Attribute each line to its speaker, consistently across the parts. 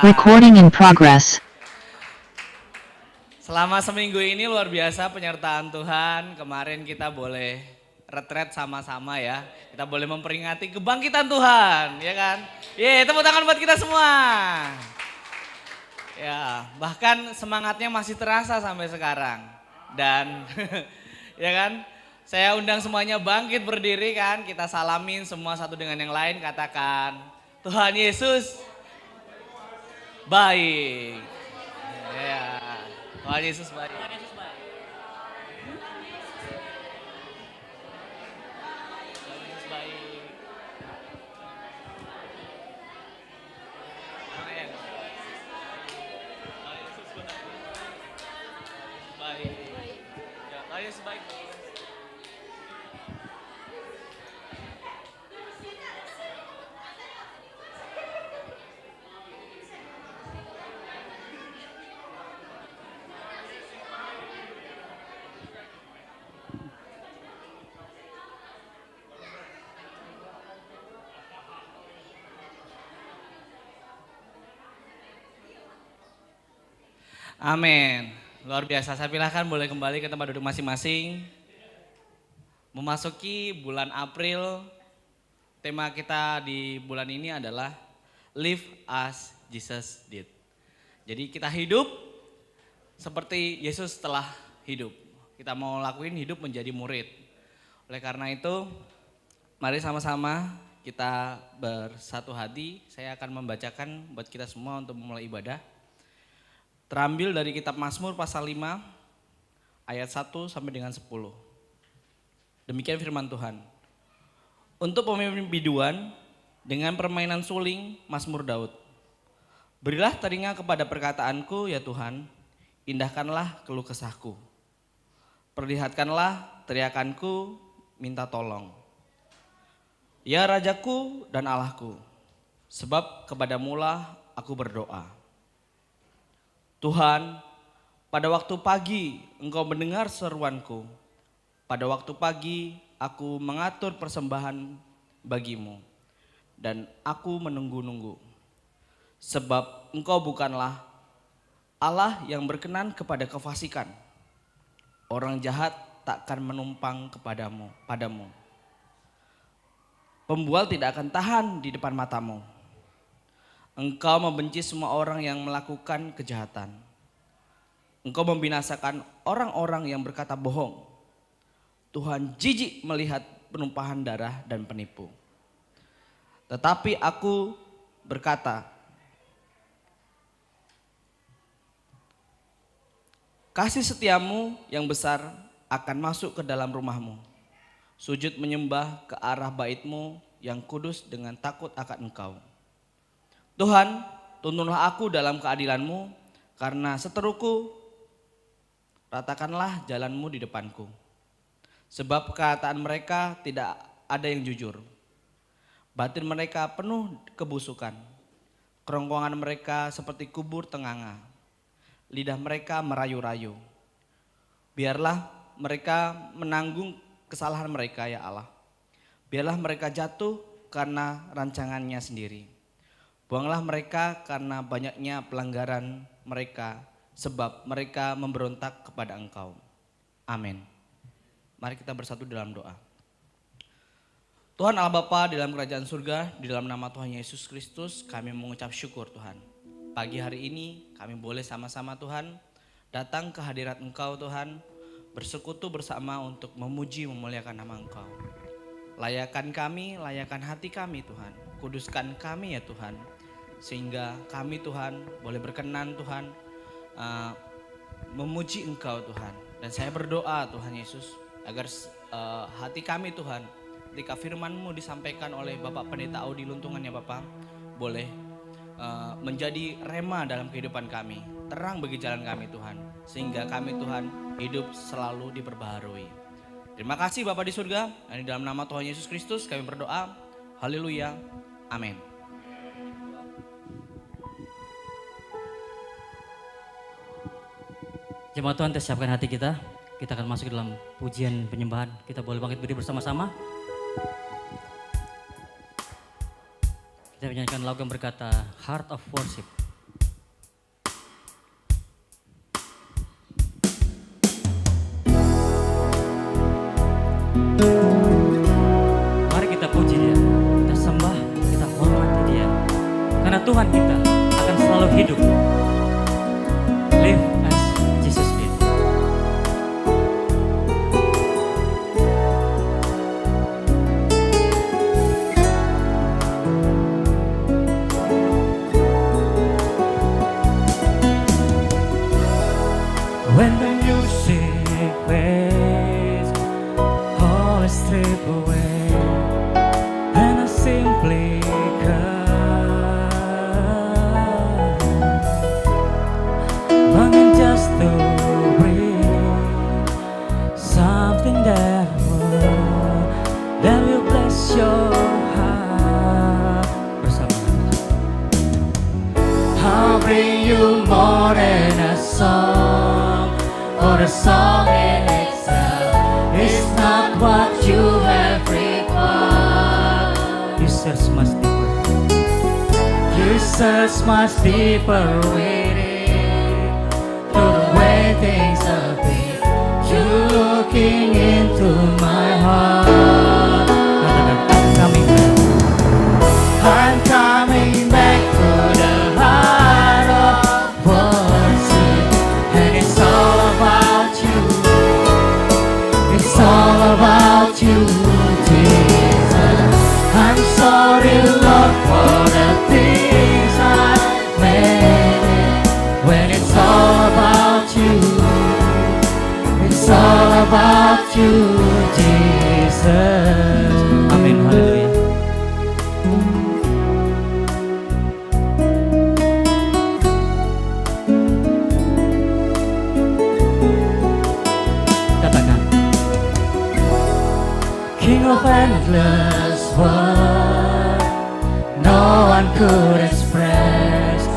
Speaker 1: Recording in progress.
Speaker 2: Selama seminggu ini luar biasa penyertaan Tuhan. Kemarin kita boleh retret sama-sama ya. Kita boleh memperingati kebangkitan Tuhan, ya kan? Yeay, tepuk tangan buat kita semua. Ya, bahkan semangatnya masih terasa sampai sekarang. Dan ya kan? Saya undang semuanya bangkit berdiri kan. Kita salamin semua satu dengan yang lain, katakan Tuhan Yesus baik. Ya. Tuhan Yesus baik. Tuhan Yesus baik. Tuhan Yesus baik. Amin. Tuhan Yesus baik. Ya, Tuhan Yesus baik. Amin. Luar biasa. Saya pilahkan boleh kembali ke tempat duduk masing-masing. Memasuki bulan April, tema kita di bulan ini adalah Live as Jesus did. Jadi kita hidup seperti Yesus telah hidup. Kita mau lakuin hidup menjadi murid. Oleh karena itu, mari sama-sama kita bersatu hati. Saya akan membacakan buat kita semua untuk memulai ibadah. Terambil dari kitab Mazmur pasal 5 ayat 1 sampai dengan 10. Demikian firman Tuhan. Untuk pemimpin biduan dengan permainan suling Mazmur Daud. Berilah telinga kepada perkataanku ya Tuhan, indahkanlah keluh kesahku. Perlihatkanlah teriakanku minta tolong. Ya Rajaku dan Allahku, sebab kepadamulah aku berdoa. Tuhan, pada waktu pagi Engkau mendengar seruanku. Pada waktu pagi aku mengatur persembahan bagimu. Dan aku menunggu-nunggu. Sebab Engkau bukanlah Allah yang berkenan kepada kefasikan. Orang jahat takkan menumpang padamu. Pembual tidak akan tahan di depan matamu. Engkau membenci semua orang yang melakukan kejahatan. Engkau membinasakan orang-orang yang berkata bohong. Tuhan jijik melihat penumpahan darah dan penipu. Tetapi aku berkata, kasih setiamu yang besar akan masuk ke dalam rumahmu. Sujud menyembah ke arah baitmu yang kudus dengan takut akan Engkau. Tuhan, tuntunlah aku dalam keadilanmu, karena seteruku ratakanlah jalanmu di depanku. Sebab perkataan mereka tidak ada yang jujur. Batin mereka penuh kebusukan. Kerongkongan mereka seperti kubur tenganga. Lidah mereka merayu-rayu. Biarlah mereka menanggung kesalahan mereka ya Allah. Biarlah mereka jatuh karena rancangannya sendiri. Buanglah mereka karena banyaknya pelanggaran mereka, sebab mereka memberontak kepada Engkau. Amin. Mari kita bersatu dalam doa. Tuhan Allah Bapa di dalam kerajaan surga, di dalam nama Tuhan Yesus Kristus kami mengucap syukur Tuhan. Pagi hari ini kami boleh sama-sama Tuhan datang ke hadirat Engkau Tuhan, bersekutu bersama untuk memuji memuliakan nama Engkau. Layakan kami, layakan hati kami Tuhan, kuduskan kami ya Tuhan. Sehingga kami Tuhan boleh berkenan Tuhan memuji Engkau Tuhan. Dan saya berdoa Tuhan Yesus agar hati kami Tuhan ketika firman-Mu disampaikan oleh Bapak Pendeta Audi Luntungan ya Bapak, boleh menjadi rema dalam kehidupan kami, terang bagi jalan kami Tuhan, sehingga kami Tuhan hidup selalu diperbaharui. Terima kasih Bapak di surga, dan di dalam nama Tuhan Yesus Kristus kami berdoa. Haleluya, amin.
Speaker 3: Jemaat Tuhan, kita siapkan hati kita. Kita akan masuk dalam pujian penyembahan. Kita boleh bangkit berdiri bersama-sama. Kita Kita menyanyikan lagu yang berkata Heart of Worship. Mari kita puji Dia, kita sembah, kita hormati Dia. Karena Tuhan kita akan selalu hidup. Live as Jesus did. When the music fades, all is stripped away, and I simply come, longing just to breathe something that will bless your heart. Bersama. I'll bring you more than a song, or a song in itself. It's not what you have required. You search much deeper. You search much deeper within, through the way things have been. You looking into my heart. I'm coming back to the heart of worship, and it's all about you. It's all about you, Jesus. I'm sorry, Lord, for the things I made. When it's all about you, it's all about you, Jesus. Amin, haleluya. Katakan, King of endless world, no one could express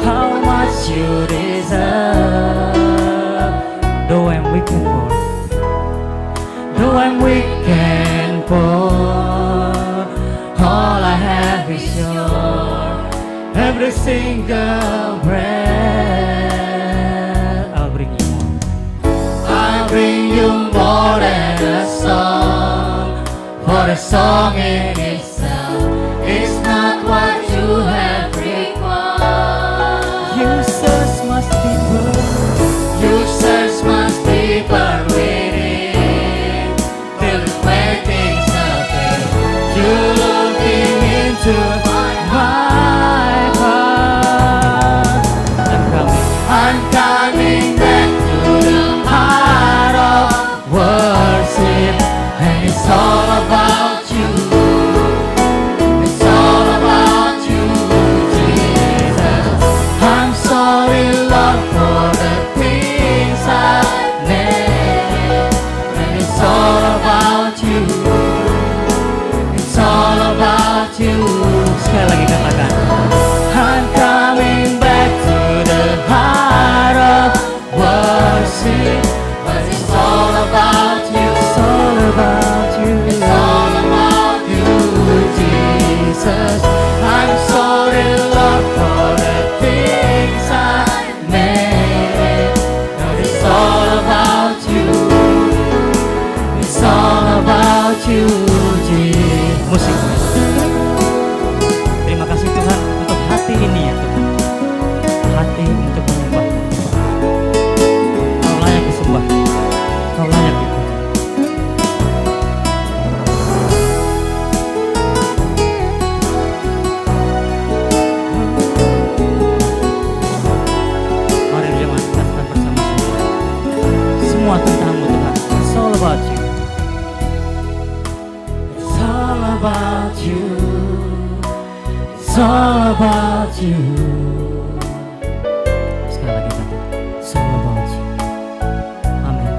Speaker 3: how much you deserve. Though I'm weak and poor, though I'm weak and poor, all I have is your every single breath. I'll bring you more. I'll bring you more than a song, for a song in itself is not what you have required. You search much deeper. You search much deeper within, till the way things have been. You looking into my heart. I'm coming back to the heart of worship, and it's all about you. It's all about you, Jesus. I'm sorry, Lord, for the things I made. And it's all about you. It's all about you. Sekali lagi katakan, I'm coming back to the heart of worship, but it's all about you. It's all about you. It's all about you, Jesus. I'm sorry, Lord, for the things I made. But it's all about you. It's all about you, Jesus. Musik. Terima kasih Tuhan untuk hati ini ya Tuhan. Hati untuk menyembah. Kau layak disembah. Kau layak dipuji. Mari jemaat katakan bersama-sama. Semua tentangmu Tuhan. It's all about you. It's all about you. It's all about you. Sekali lagi kata, it's all about you. Amin.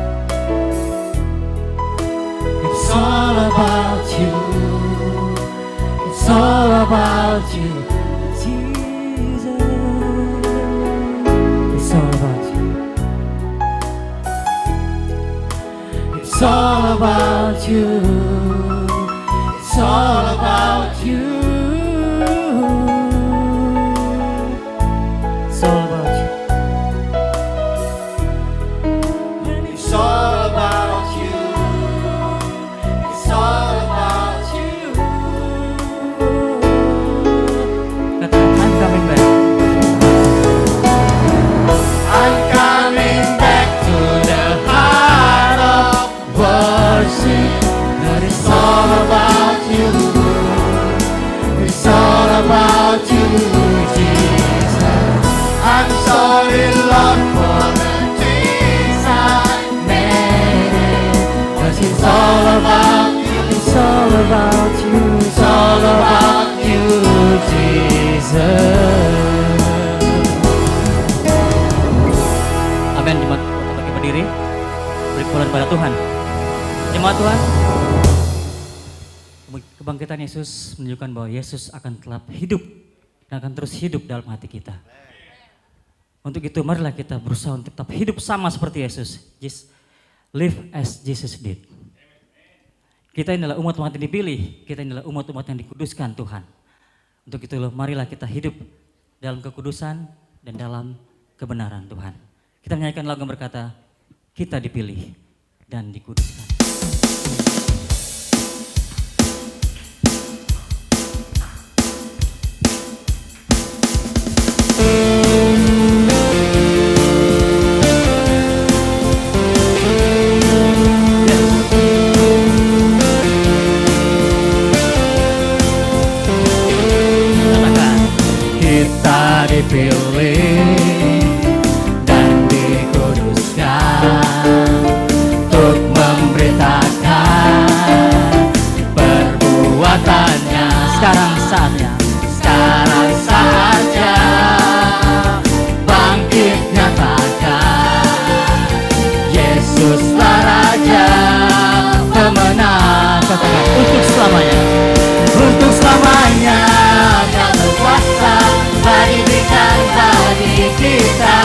Speaker 3: It's all about you. It's all about you, Jesus. It's all about you. It's all about you. It's all about you. It's all about you.
Speaker 1: It's all about you. It's all about you.
Speaker 3: Katakan, I'm coming back.
Speaker 1: I'm coming back to the heart of worship. That is all about you. It's all about you, Jesus. I'm sorry, Lord, for the things I made. 'Cause it's all about you.
Speaker 3: It's all about you.
Speaker 1: It's all about you, Jesus.
Speaker 3: Amin. Jemaat bagi berdiri. Beri kemuliaan pada Tuhan. Jemaat Tuhan. Kebangkitan Yesus menunjukkan bahwa Yesus akan tetap hidup dan akan terus hidup dalam hati kita. Untuk itu marilah kita berusaha untuk tetap hidup sama seperti Yesus. Just live as Jesus did. Kita ini adalah umat-umat yang dipilih, kita ini adalah umat-umat yang dikuduskan Tuhan. Untuk itu marilah kita hidup dalam kekudusan dan dalam kebenaran Tuhan. Kita menyanyikan lagu yang berkata, kita dipilih dan dikuduskan.
Speaker 1: Dipilih dan dikuduskan untuk memberitakan perbuatannya.
Speaker 3: Sekarang saatnya,
Speaker 1: Sekarang saatnya bangkit nyatakan Yesuslah Raja pemenang.
Speaker 3: katakan untuk selamanya.
Speaker 1: Untuk selamanya Dia berkuasa, telah diberikan bagi kita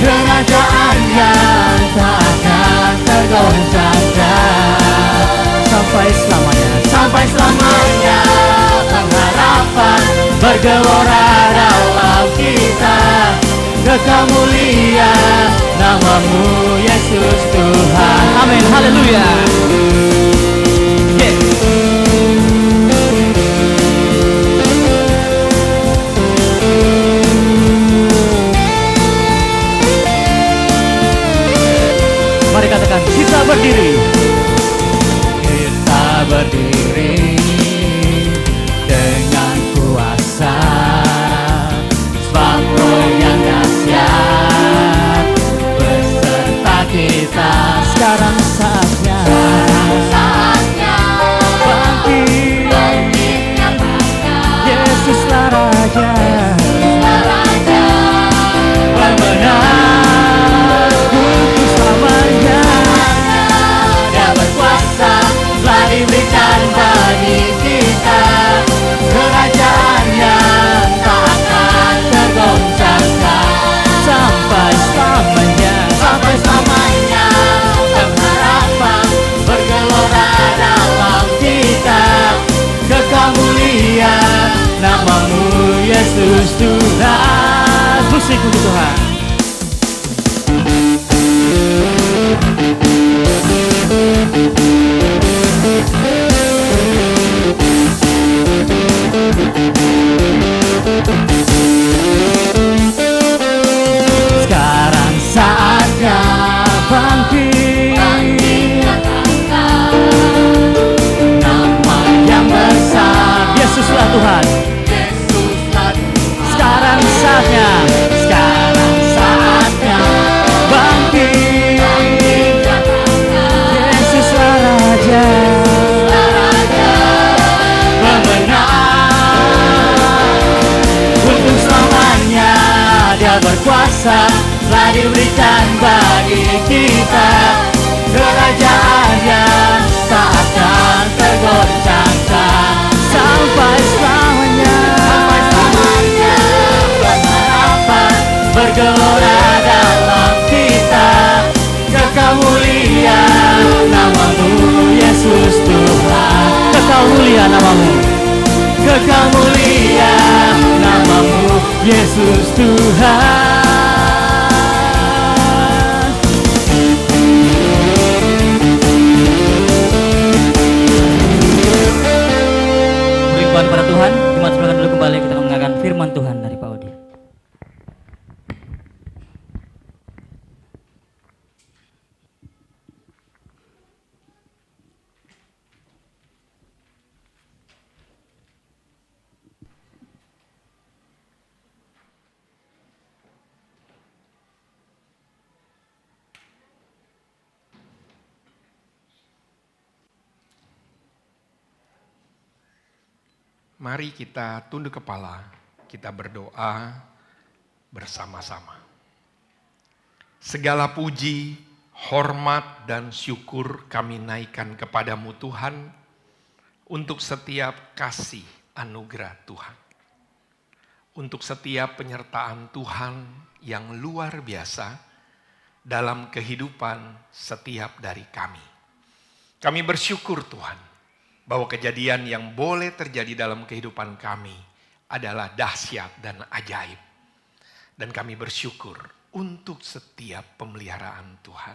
Speaker 1: kerajaan yang tak akan tergoncangkan.
Speaker 3: Sampai selamanya.
Speaker 1: Sampai selamanya pengharapan bergelora dalam kita. Kekal mulia namamu Yesus Tuhan.
Speaker 3: Amin, haleluya. Mari katakan, kita berdiri.
Speaker 1: Kita berdiri dengan kuasa, sebab Roh yang dahsyat beserta kita.
Speaker 3: Sekarang saatnya
Speaker 1: Bangkit nyatakan
Speaker 3: Yesuslah Raja.
Speaker 1: pemenang.
Speaker 3: Untuk selamanya.
Speaker 1: Dia berkuasa, telah diberikan bagi kita kerajaan yang tak akan tergoncangkan.
Speaker 3: Sampai selamanya.
Speaker 1: Sampai selamanya pengharapan bergelora dalam kita. Kekal mulia namamu Yesus Tuhan.
Speaker 3: Musik untuk Tuhan.
Speaker 1: Sekarang saatnya bangkit, nama yang besar
Speaker 3: Yesuslah Tuhan.
Speaker 1: Yesuslah Tuhan.
Speaker 3: Sekarang saatnya.
Speaker 1: Sekarang saatnya bangkit,
Speaker 3: Yesuslah Raja.
Speaker 1: pemenang. Untuk selamanya Dia berkuasa, telah diberikan bagi kita kerajaan yang tak akan tergoncangkan.
Speaker 3: Sampai selamanya.
Speaker 1: Sampai selamanya pengharapan bergelora dalam kita. Kekal mulia namamu Yesus Tuhan.
Speaker 3: Kekal mulia namamu.
Speaker 1: Kekal mulia namamu Yesus Tuhan.
Speaker 3: Berikan kepada Tuhan, jemaat silakan dulu kembali kita mendengarkan firman Tuhan dari Pak Odi.
Speaker 4: Mari kita tunduk kepala, kita berdoa bersama-sama. Segala puji, hormat, dan syukur kami naikkan kepadamu Tuhan untuk setiap kasih anugerah Tuhan. Untuk setiap penyertaan Tuhan yang luar biasa dalam kehidupan setiap dari kami. Kami bersyukur Tuhan, bahwa kejadian yang boleh terjadi dalam kehidupan kami adalah dahsyat dan ajaib. Dan kami bersyukur untuk setiap pemeliharaan Tuhan.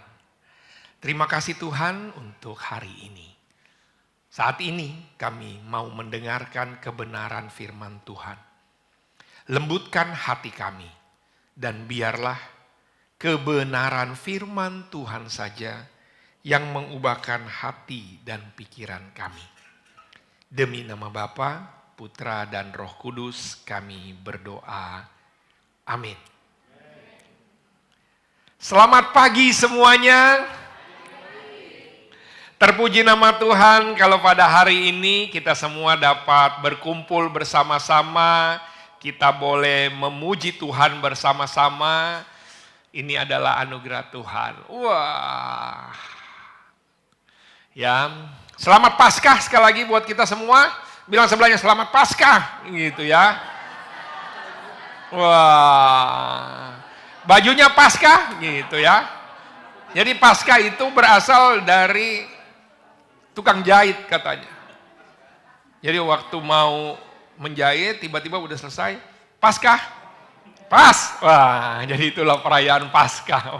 Speaker 4: Terima kasih Tuhan untuk hari ini. Saat ini kami mau mendengarkan kebenaran firman Tuhan. Lembutkan hati kami dan biarlah kebenaran firman Tuhan saja yang mengubahkan hati dan pikiran kami. Demi nama Bapa, Putra, dan Roh Kudus kami berdoa. Amin. Selamat pagi semuanya. Terpuji nama Tuhan kalau pada hari ini kita semua dapat berkumpul bersama-sama. Kita boleh memuji Tuhan bersama-sama. Ini adalah anugerah Tuhan. Wah. Ya. Selamat Paskah sekali lagi buat kita semua. Bilang sebelahnya selamat Paskah gitu ya. Wah. Bajunya Paskah gitu ya. Jadi Paskah itu berasal dari tukang jahit katanya. Jadi waktu mau menjahit tiba-tiba udah selesai. Paskah. Pas. Wah, jadi itulah perayaan Paskah.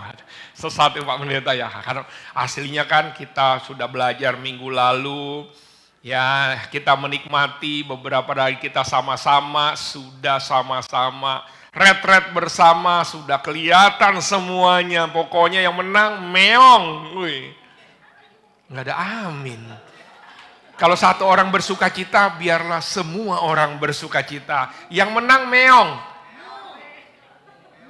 Speaker 4: Sesat Pak Pendeta ya, karena aslinya kan kita sudah belajar minggu lalu, ya kita menikmati beberapa hari kita sama-sama, sudah sama-sama, retret bersama, sudah kelihatan semuanya, pokoknya yang menang meong, wih. Nggak ada amin. Kalau satu orang bersuka cita, biarlah semua orang bersuka cita, yang menang meong.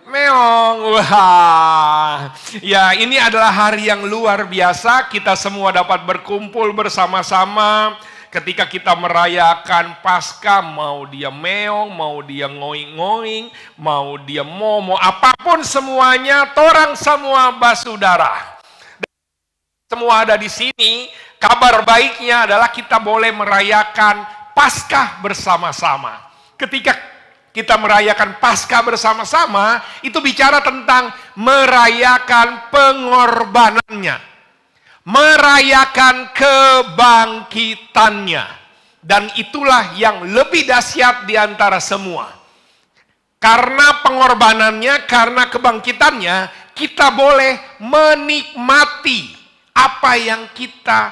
Speaker 4: Meong, wah, ya ini adalah hari yang luar biasa, kita semua dapat berkumpul bersama-sama ketika kita merayakan Paskah, mau dia meong, mau dia ngoing-ngoing, mau dia mau apapun semuanya, torang semua basudara. Semua ada di sini, kabar baiknya adalah kita boleh merayakan Paskah bersama-sama. Ketika kita merayakan Paskah bersama-sama, itu bicara tentang merayakan pengorbanannya. Merayakan kebangkitannya. Dan itulah yang lebih dahsyat di antara semua. Karena pengorbanannya, karena kebangkitannya, kita boleh menikmati apa yang kita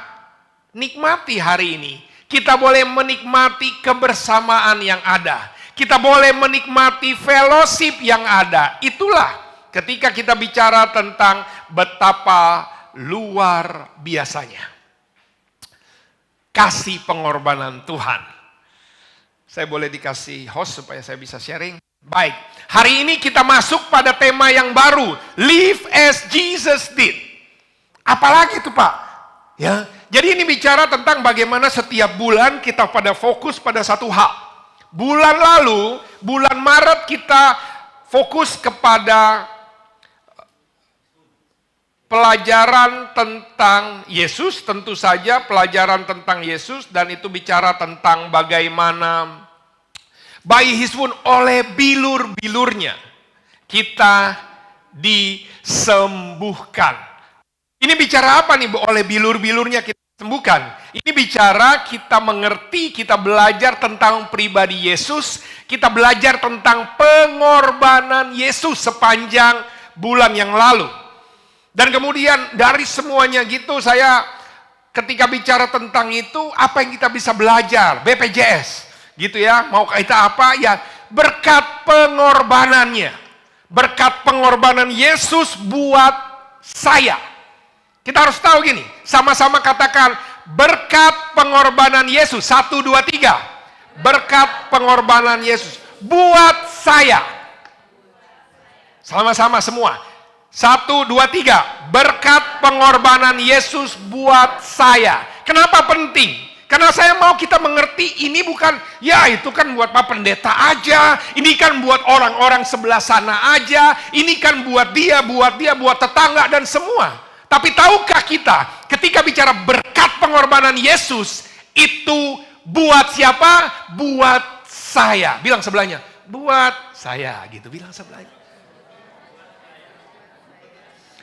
Speaker 4: nikmati hari ini. Kita boleh menikmati kebersamaan yang ada. Kita boleh menikmati fellowship yang ada. Itulah ketika kita bicara tentang betapa luar biasanya kasih pengorbanan Tuhan. Saya boleh dikasih host supaya saya bisa sharing. Baik, hari ini kita masuk pada tema yang baru, Live as Jesus did. Apalagi itu Pak? Ya, jadi ini bicara tentang bagaimana setiap bulan kita pada fokus pada satu hal. Bulan lalu, bulan Maret kita fokus kepada pelajaran tentang Yesus, tentu saja pelajaran tentang Yesus, dan itu bicara tentang bagaimana bayi Hizbun oleh bilur-bilurnya kita disembuhkan. Ini bicara apa nih oleh bilur-bilurnya kita Sembuhkan. Ini bicara kita mengerti, kita belajar tentang pribadi Yesus, kita belajar tentang pengorbanan Yesus sepanjang bulan yang lalu. Dan kemudian dari semuanya gitu, saya ketika bicara tentang itu, apa yang kita bisa belajar? BPJS, gitu ya. Mau kita apa? Ya, berkat pengorbanannya. Berkat pengorbanan Yesus buat saya. Kita harus tahu gini, sama-sama katakan, berkat pengorbanan Yesus. 1, 2, 3. Berkat pengorbanan Yesus buat saya. Sama-sama semua. 1, 2, 3. Berkat pengorbanan Yesus buat saya. Kenapa penting? Karena saya mau kita mengerti ini bukan, ya itu kan buat Pak Pendeta aja, ini kan buat orang-orang sebelah sana aja, ini kan buat dia, buat tetangga dan semua. Tapi tahukah kita, ketika bicara berkat pengorbanan Yesus, itu buat siapa? Buat saya. Bilang sebelahnya, buat saya, gitu. Bilang sebelahnya.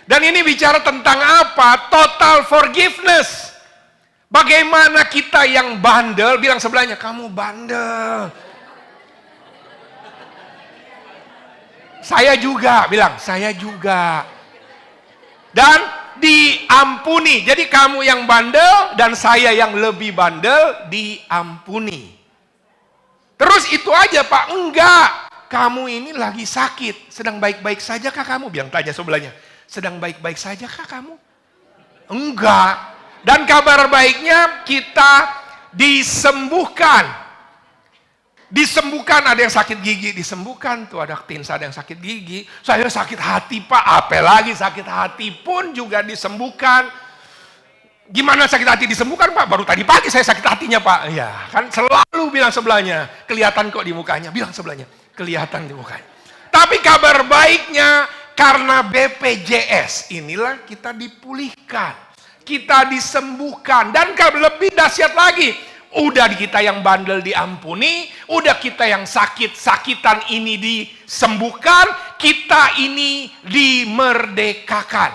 Speaker 4: Dan ini bicara tentang apa? Total forgiveness. Bagaimana kita yang bandel, bilang sebelahnya, kamu bandel. Saya juga, bilang, saya juga. Dan diampuni. Jadi kamu yang bandel dan saya yang lebih bandel diampuni. Terus itu aja Pak? Enggak. Kamu ini lagi sakit. Sedang baik-baik saja kah kamu? Bilang tanya sebelahnya. Sedang baik-baik saja kah kamu? Enggak. Dan kabar baiknya kita disembuhkan. Disembuhkan, ada yang sakit gigi, disembuhkan. Tuh ada Tinsa, ada yang sakit gigi. Saya sakit hati Pak, apalagi sakit hati pun juga disembuhkan. Gimana sakit hati disembuhkan Pak? Baru tadi pagi saya sakit hatinya Pak. Ya kan selalu bilang sebelahnya, kelihatan kok di mukanya. Bilang sebelahnya, kelihatan di mukanya. Tapi kabar baiknya, karena BPJS, inilah kita dipulihkan. Kita disembuhkan. Dan lebih dahsyat lagi, udah kita yang bandel diampuni, udah kita yang sakit-sakitan ini disembuhkan, kita ini dimerdekakan.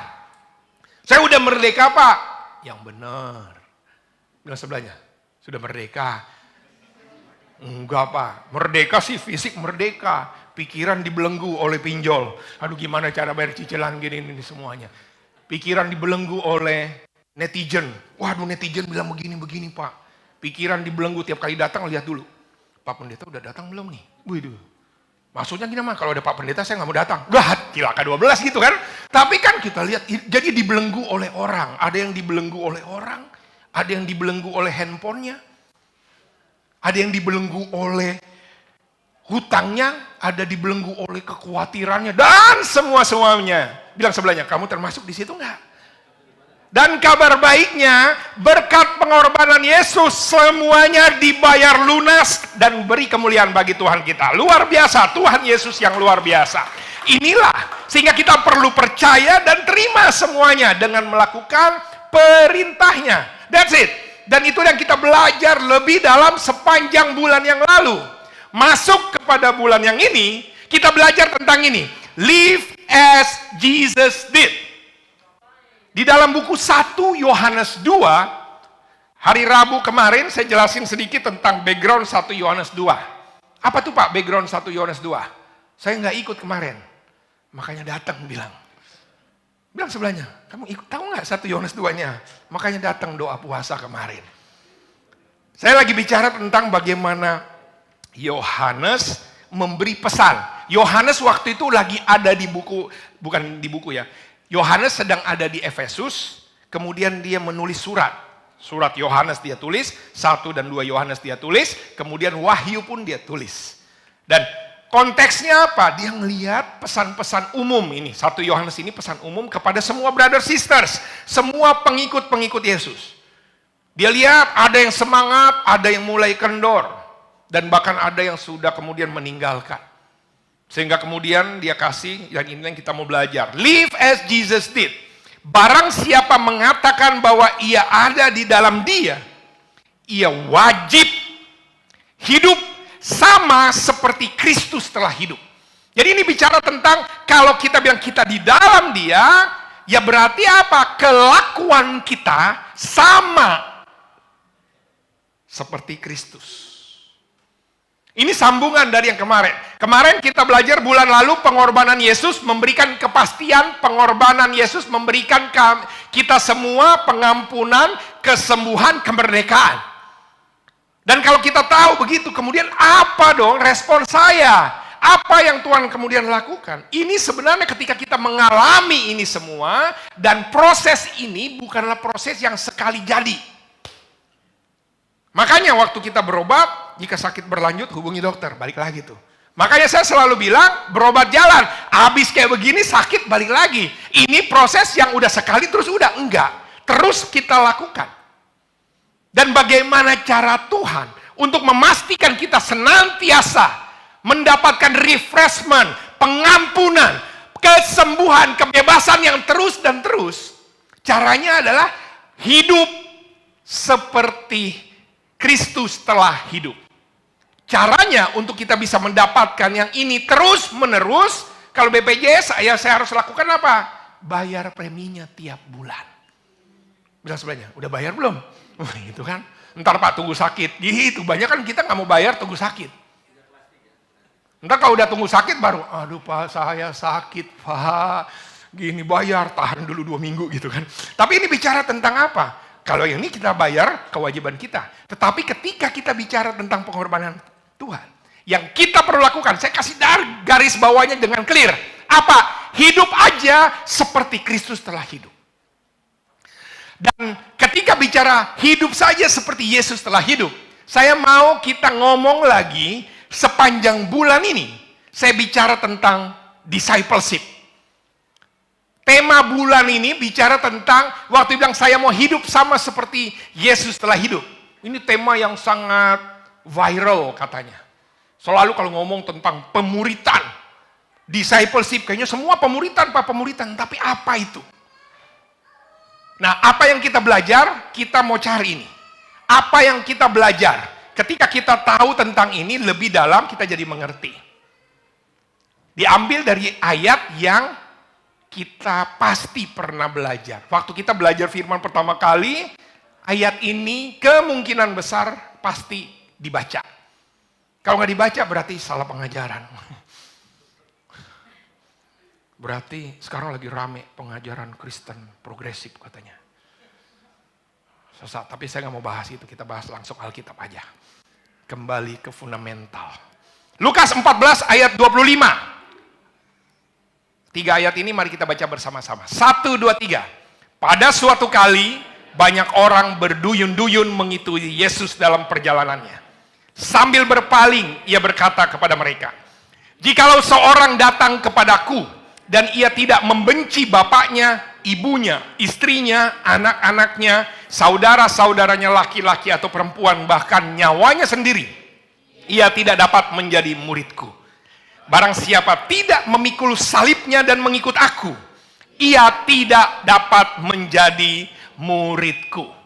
Speaker 4: Saya udah merdeka Pak? Yang benar. Bilang sebelahnya, sudah merdeka? Enggak Pak, merdeka sih fisik merdeka, pikiran dibelenggu oleh pinjol. Aduh gimana cara bayar cicilan gini ini semuanya. Pikiran dibelenggu oleh netizen. Waduh netizen bilang begini Pak. Pikiran dibelenggu tiap kali datang, lihat dulu. Pak Pendeta udah datang belum nih? Waduh. Maksudnya gini mah, kalau ada Pak Pendeta saya nggak mau datang. Gak, cilaka 12 gitu kan. Tapi kan kita lihat, jadi dibelenggu oleh orang. Ada yang dibelenggu oleh orang. Ada yang dibelenggu oleh handphonenya. Ada yang dibelenggu oleh hutangnya. Ada dibelenggu oleh kekhawatirannya. Dan semuanya. Bilang sebelahnya, kamu termasuk di situ nggak? Dan kabar baiknya, berkat pengorbanan Yesus, semuanya dibayar lunas dan beri kemuliaan bagi Tuhan kita. Luar biasa, Tuhan Yesus yang luar biasa. Inilah, sehingga kita perlu percaya dan terima semuanya dengan melakukan perintahnya. That's it. Dan itu yang kita belajar lebih dalam sepanjang bulan yang lalu. Masuk kepada bulan yang ini, kita belajar tentang ini. Live as Jesus did. Di dalam buku 1 Yohanes 2, hari Rabu kemarin saya jelasin sedikit tentang background 1 Yohanes 2. Apa tuh Pak background 1 Yohanes 2? Saya nggak ikut kemarin. Makanya datang bilang. Bilang sebelahnya, kamu ikut tahu nggak 1 Yohanes 2-nya? Makanya datang doa puasa kemarin. Saya lagi bicara tentang bagaimana Yohanes memberi pesan. Yohanes waktu itu lagi ada di buku, bukan di buku ya. Yohanes sedang ada di Efesus, kemudian dia menulis surat. Surat Yohanes dia tulis, 1 dan 2 Yohanes dia tulis, kemudian Wahyu pun dia tulis. Dan konteksnya apa? Dia melihat pesan-pesan umum ini. 1 Yohanes ini pesan umum kepada semua brother sisters, semua pengikut-pengikut Yesus. Dia lihat ada yang semangat, ada yang mulai kendor, dan bahkan ada yang sudah kemudian meninggalkan. Sehingga kemudian dia kasih, yang ini yang kita mau belajar. Live as Jesus did. Barang siapa mengatakan bahwa ia ada di dalam dia, ia wajib hidup sama seperti Kristus telah hidup. Jadi ini bicara tentang kalau kita bilang kita di dalam dia, ya berarti apa? Kelakuan kita sama seperti Kristus. Ini sambungan dari yang kemarin. Kemarin kita belajar bulan lalu pengorbanan Yesus memberikan kepastian, pengorbanan Yesus memberikan kita semua pengampunan, kesembuhan, kemerdekaan. Dan kalau kita tahu begitu, kemudian apa dong respon saya? Apa yang Tuhan kemudian lakukan? Ini sebenarnya ketika kita mengalami ini semua, dan proses ini bukanlah proses yang sekali jadi. Makanya waktu kita berobat, jika sakit berlanjut hubungi dokter, balik lagi tuh. Makanya saya selalu bilang, berobat jalan, habis kayak begini sakit balik lagi. Ini proses yang udah sekali terus udah, enggak. Terus kita lakukan. Dan bagaimana cara Tuhan untuk memastikan kita senantiasa mendapatkan refreshment, pengampunan, kesembuhan, kebebasan yang terus dan terus. Caranya adalah hidup seperti Kristus telah hidup. Caranya untuk kita bisa mendapatkan yang ini terus menerus, kalau BPJS saya harus lakukan apa? Bayar preminya tiap bulan. Bilang sebelahnya, udah bayar belum? Gitu kan. Ntar Pak tunggu sakit. Gitu, banyak kan kita nggak mau bayar tunggu sakit. Ntar kalau udah tunggu sakit baru, aduh Pak saya sakit Pak. Gini bayar, tahan dulu 2 minggu gitu kan. Tapi ini bicara tentang apa? Kalau yang ini kita bayar kewajiban kita. Tetapi ketika kita bicara tentang pengorbanan Tuhan, yang kita perlu lakukan, saya kasih garis bawahnya dengan clear. Apa? Hidup aja seperti Kristus telah hidup. Dan ketika bicara hidup saja seperti Yesus telah hidup, saya mau kita ngomong lagi sepanjang bulan ini. Saya bicara tentang discipleship. Tema bulan ini bicara tentang waktu bilang saya mau hidup sama seperti Yesus telah hidup. Ini tema yang sangat viral katanya. Selalu kalau ngomong tentang pemuritan, discipleship, kayaknya semua pemuritan, Pak, pemuritan. Tapi apa itu? Nah, apa yang kita belajar, kita mau cari ini. Apa yang kita belajar? Ketika kita tahu tentang ini lebih dalam, kita jadi mengerti. Diambil dari ayat yang kita pasti pernah belajar. Waktu kita belajar firman pertama kali, ayat ini kemungkinan besar pasti dibaca. Kalau nggak dibaca berarti salah pengajaran. Berarti sekarang lagi rame pengajaran Kristen progresif katanya. Sesat, tapi saya nggak mau bahas itu, kita bahas langsung Alkitab aja. Kembali ke fundamental. Lukas 14 ayat 25. 3 ayat ini mari kita baca bersama-sama. 1, 2, 3. Pada suatu kali banyak orang berduyun-duyun mengikuti Yesus dalam perjalanannya. Sambil berpaling ia berkata kepada mereka, "Jikalau seorang datang kepadaku dan ia tidak membenci bapaknya, ibunya, istrinya, anak-anaknya, saudara-saudaranya laki-laki atau perempuan, bahkan nyawanya sendiri, ia tidak dapat menjadi muridku. Barang siapa tidak memikul salibnya dan mengikut aku, ia tidak dapat menjadi muridku."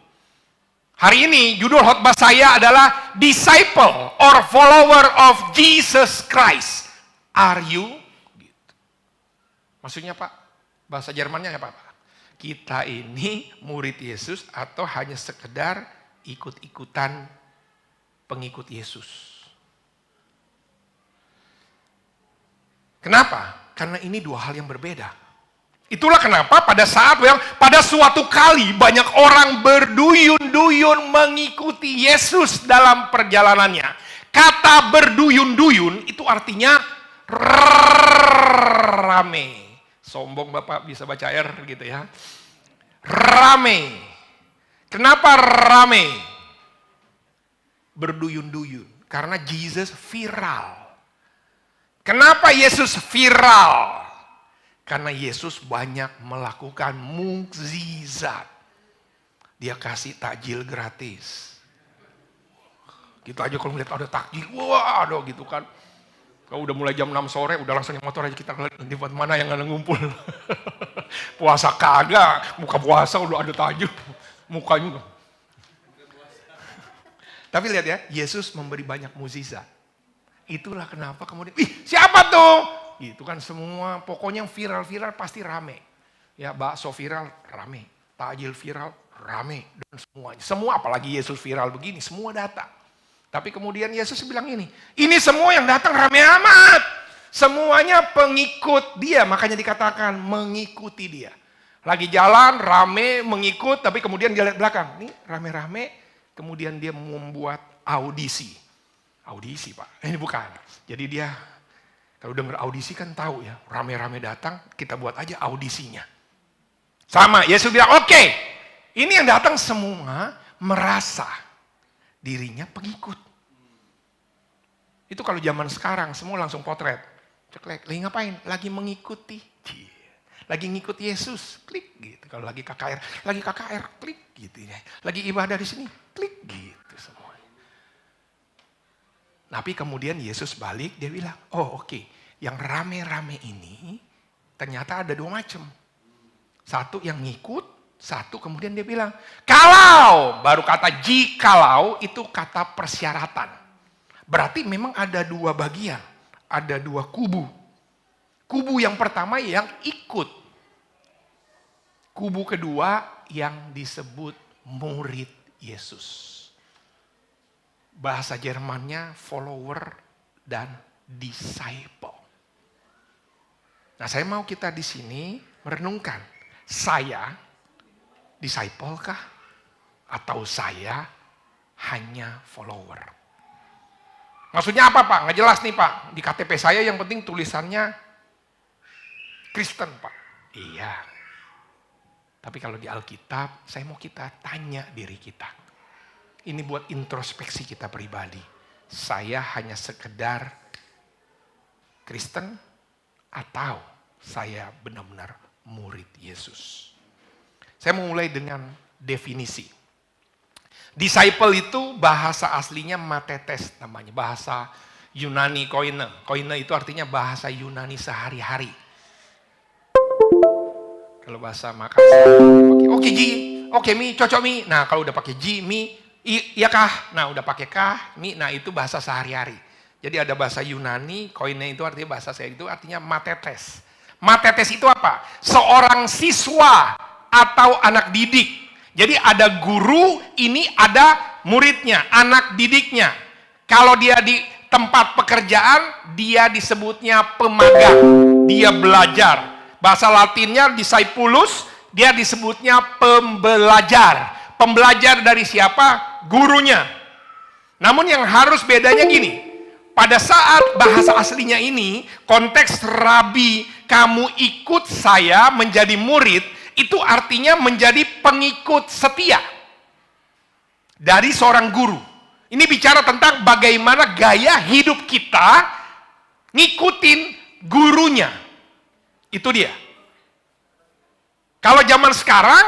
Speaker 4: Hari ini judul khotbah saya adalah Disciple or Follower of Jesus Christ. Are you? Maksudnya Pak, bahasa Jermannya apa Pak? Kita ini murid Yesus atau hanya sekedar ikut-ikutan pengikut Yesus? Kenapa? Karena ini 2 hal yang berbeda. Itulah kenapa pada suatu kali banyak orang berduyun-duyun mengikuti Yesus dalam perjalanannya. Kata berduyun-duyun itu artinya rame. Sombong Bapak bisa baca R gitu ya. Rame. Kenapa rame? Berduyun-duyun. Karena Jesus viral. Kenapa Yesus viral? Karena Yesus banyak melakukan mukjizat. Dia kasih takjil gratis. Gitu aja kalau melihat ada takjil, wah ada gitu kan. Kalau udah mulai jam 6 sore, udah langsung naik motor aja kita nanti buat mana yang nggak ngumpul. Puasa kagak, buka puasa udah ada takjil. Mukanya. Tapi lihat ya, Yesus memberi banyak mukjizat. Itulah kenapa kemudian, siapa tuh? Gitu kan semua, pokoknya yang viral-viral pasti rame. Ya bakso viral, rame. Takjil viral, rame dan semuanya. Semua apalagi Yesus viral begini, semua datang. Tapi kemudian Yesus bilang ini semua yang datang rame amat. Semuanya pengikut dia, makanya dikatakan mengikuti dia. Lagi jalan rame mengikut, tapi kemudian dia lihat belakang. Nih rame-rame, kemudian dia membuat audisi. Audisi Pak, ini bukan. Jadi dia kalau dengar audisi kan tahu ya, rame-rame datang, kita buat aja audisinya. Sama, Yesus bilang oke, ini yang datang semua merasa dirinya pengikut. Itu kalau zaman sekarang semua langsung potret. Ceklek, lagi ngapain? Lagi mengikuti. Lagi ngikut Yesus, klik gitu. Kalau lagi KKR, klik gitu ya. Lagi ibadah di sini, klik gitu semuanya. Tapi kemudian Yesus balik, dia bilang, oh oke, yang rame-rame ini ternyata ada 2 macam. Satu yang ngikut, satu kemudian dia bilang, kalau, baru kata jikalau itu kata persyaratan. Berarti memang ada 2 bagian, ada 2 kubu. Kubu yang pertama yang ikut. Kubu kedua yang disebut murid Yesus. Bahasa Jermannya follower dan disciple. Nah, saya mau kita di sini merenungkan, saya disciple kah atau saya hanya follower? Maksudnya apa Pak? Nggak jelas nih Pak. Di KTP saya yang penting tulisannya Kristen Pak. Iya. Tapi kalau di Alkitab, saya mau kita tanya diri kita. Ini buat introspeksi kita pribadi. Saya hanya sekedar Kristen atau saya benar-benar murid Yesus. Saya mau mulai dengan definisi. Disciple itu bahasa aslinya matetes namanya. Bahasa Yunani koine. Koine itu artinya bahasa Yunani sehari-hari. Kalau bahasa Makassar, oke Ji, oke Mi, cocok Mi. Nah kalau udah pakai Ji, Mi, iya kah? Nah udah pakai kah, Mi, nah itu bahasa sehari-hari. Jadi ada bahasa Yunani, koine itu artinya bahasa saya itu artinya matetes. Matetes itu apa? Seorang siswa atau anak didik. Jadi ada guru, ini ada muridnya, anak didiknya. Kalau dia di tempat pekerjaan, dia disebutnya pemagang, dia belajar. Bahasa Latinnya discipulus, dia disebutnya pembelajar. Pembelajar dari siapa? Gurunya. Namun yang harus bedanya gini, pada saat bahasa aslinya ini, konteks rabi, kamu ikut saya menjadi murid, itu artinya menjadi pengikut setia dari seorang guru. Ini bicara tentang bagaimana gaya hidup kita ngikutin gurunya. Itu dia. Kalau zaman sekarang,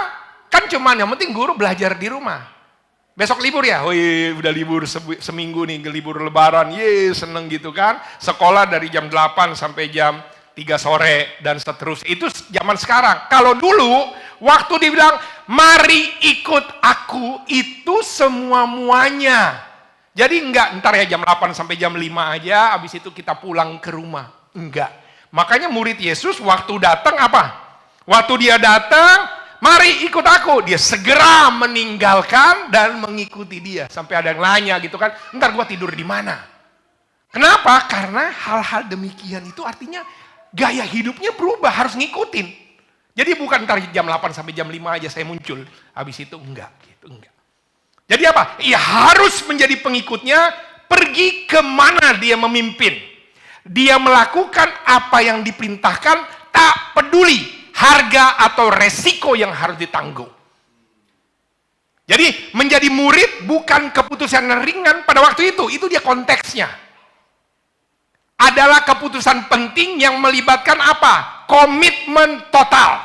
Speaker 4: kan cuman yang penting guru belajar di rumah. Besok libur ya, udah libur seminggu nih, libur lebaran, seneng gitu kan. Sekolah dari jam 8 sampai jam 3 sore dan seterusnya. Itu zaman sekarang. Kalau dulu, waktu dibilang, mari ikut aku, itu semua-muanya. Jadi enggak, ntar ya jam 8 sampai jam 5 aja, habis itu kita pulang ke rumah. Enggak. Makanya murid Yesus waktu datang apa? Waktu dia datang, mari ikut aku. Dia segera meninggalkan dan mengikuti dia. Sampai ada yang nanya gitu kan, ntar gua tidur di mana? Kenapa? Karena hal-hal demikian itu artinya gaya hidupnya berubah, harus ngikutin. Jadi bukan ntar jam 8 sampai jam 5 aja saya muncul. Habis itu enggak gitu, enggak. Jadi apa? Ia harus menjadi pengikutnya, pergi kemana dia memimpin. Dia melakukan apa yang diperintahkan, tak peduli harga atau resiko yang harus ditanggung. Jadi menjadi murid bukan keputusan ringan pada waktu itu dia konteksnya. Adalah keputusan penting yang melibatkan apa? Komitmen total,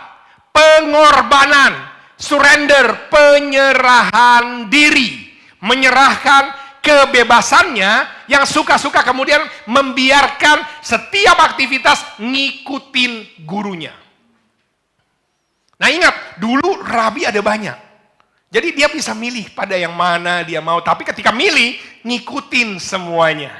Speaker 4: pengorbanan, surrender, penyerahan diri, menyerahkan kebebasannya yang suka-suka kemudian membiarkan setiap aktivitas ngikutin gurunya. Nah ingat, dulu rabi ada banyak. Jadi dia bisa milih pada yang mana dia mau. Tapi ketika milih, ngikutin semuanya.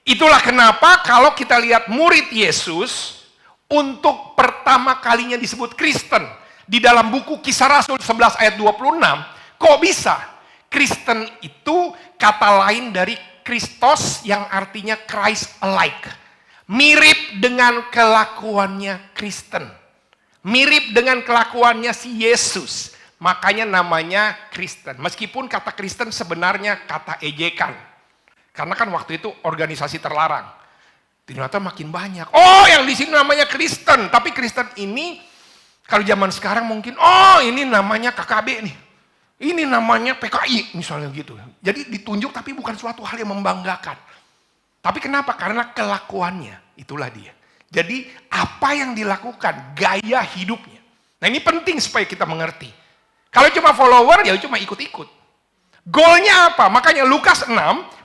Speaker 4: Itulah kenapa kalau kita lihat murid Yesus, untuk pertama kalinya disebut Kristen. Di dalam buku Kisah Rasul 11 ayat 26, kok bisa? Kristen itu kata lain dari Kristos yang artinya Christ alike. Mirip dengan kelakuannya Kristen. Mirip dengan kelakuannya si Yesus. Makanya namanya Kristen. Meskipun kata Kristen sebenarnya kata ejekan. Karena kan waktu itu organisasi terlarang. Ternyata makin banyak. Oh, yang di sini namanya Kristen. Tapi Kristen ini kalau zaman sekarang mungkin, oh ini namanya KKB nih. Ini namanya PKI misalnya gitu. Jadi ditunjuk tapi bukan suatu hal yang membanggakan. Tapi kenapa? Karena kelakuannya. Itulah dia. Jadi apa yang dilakukan, gaya hidupnya. Nah ini penting supaya kita mengerti. Kalau cuma follower, ya cuma ikut-ikut. Goalnya apa? Makanya Lukas 6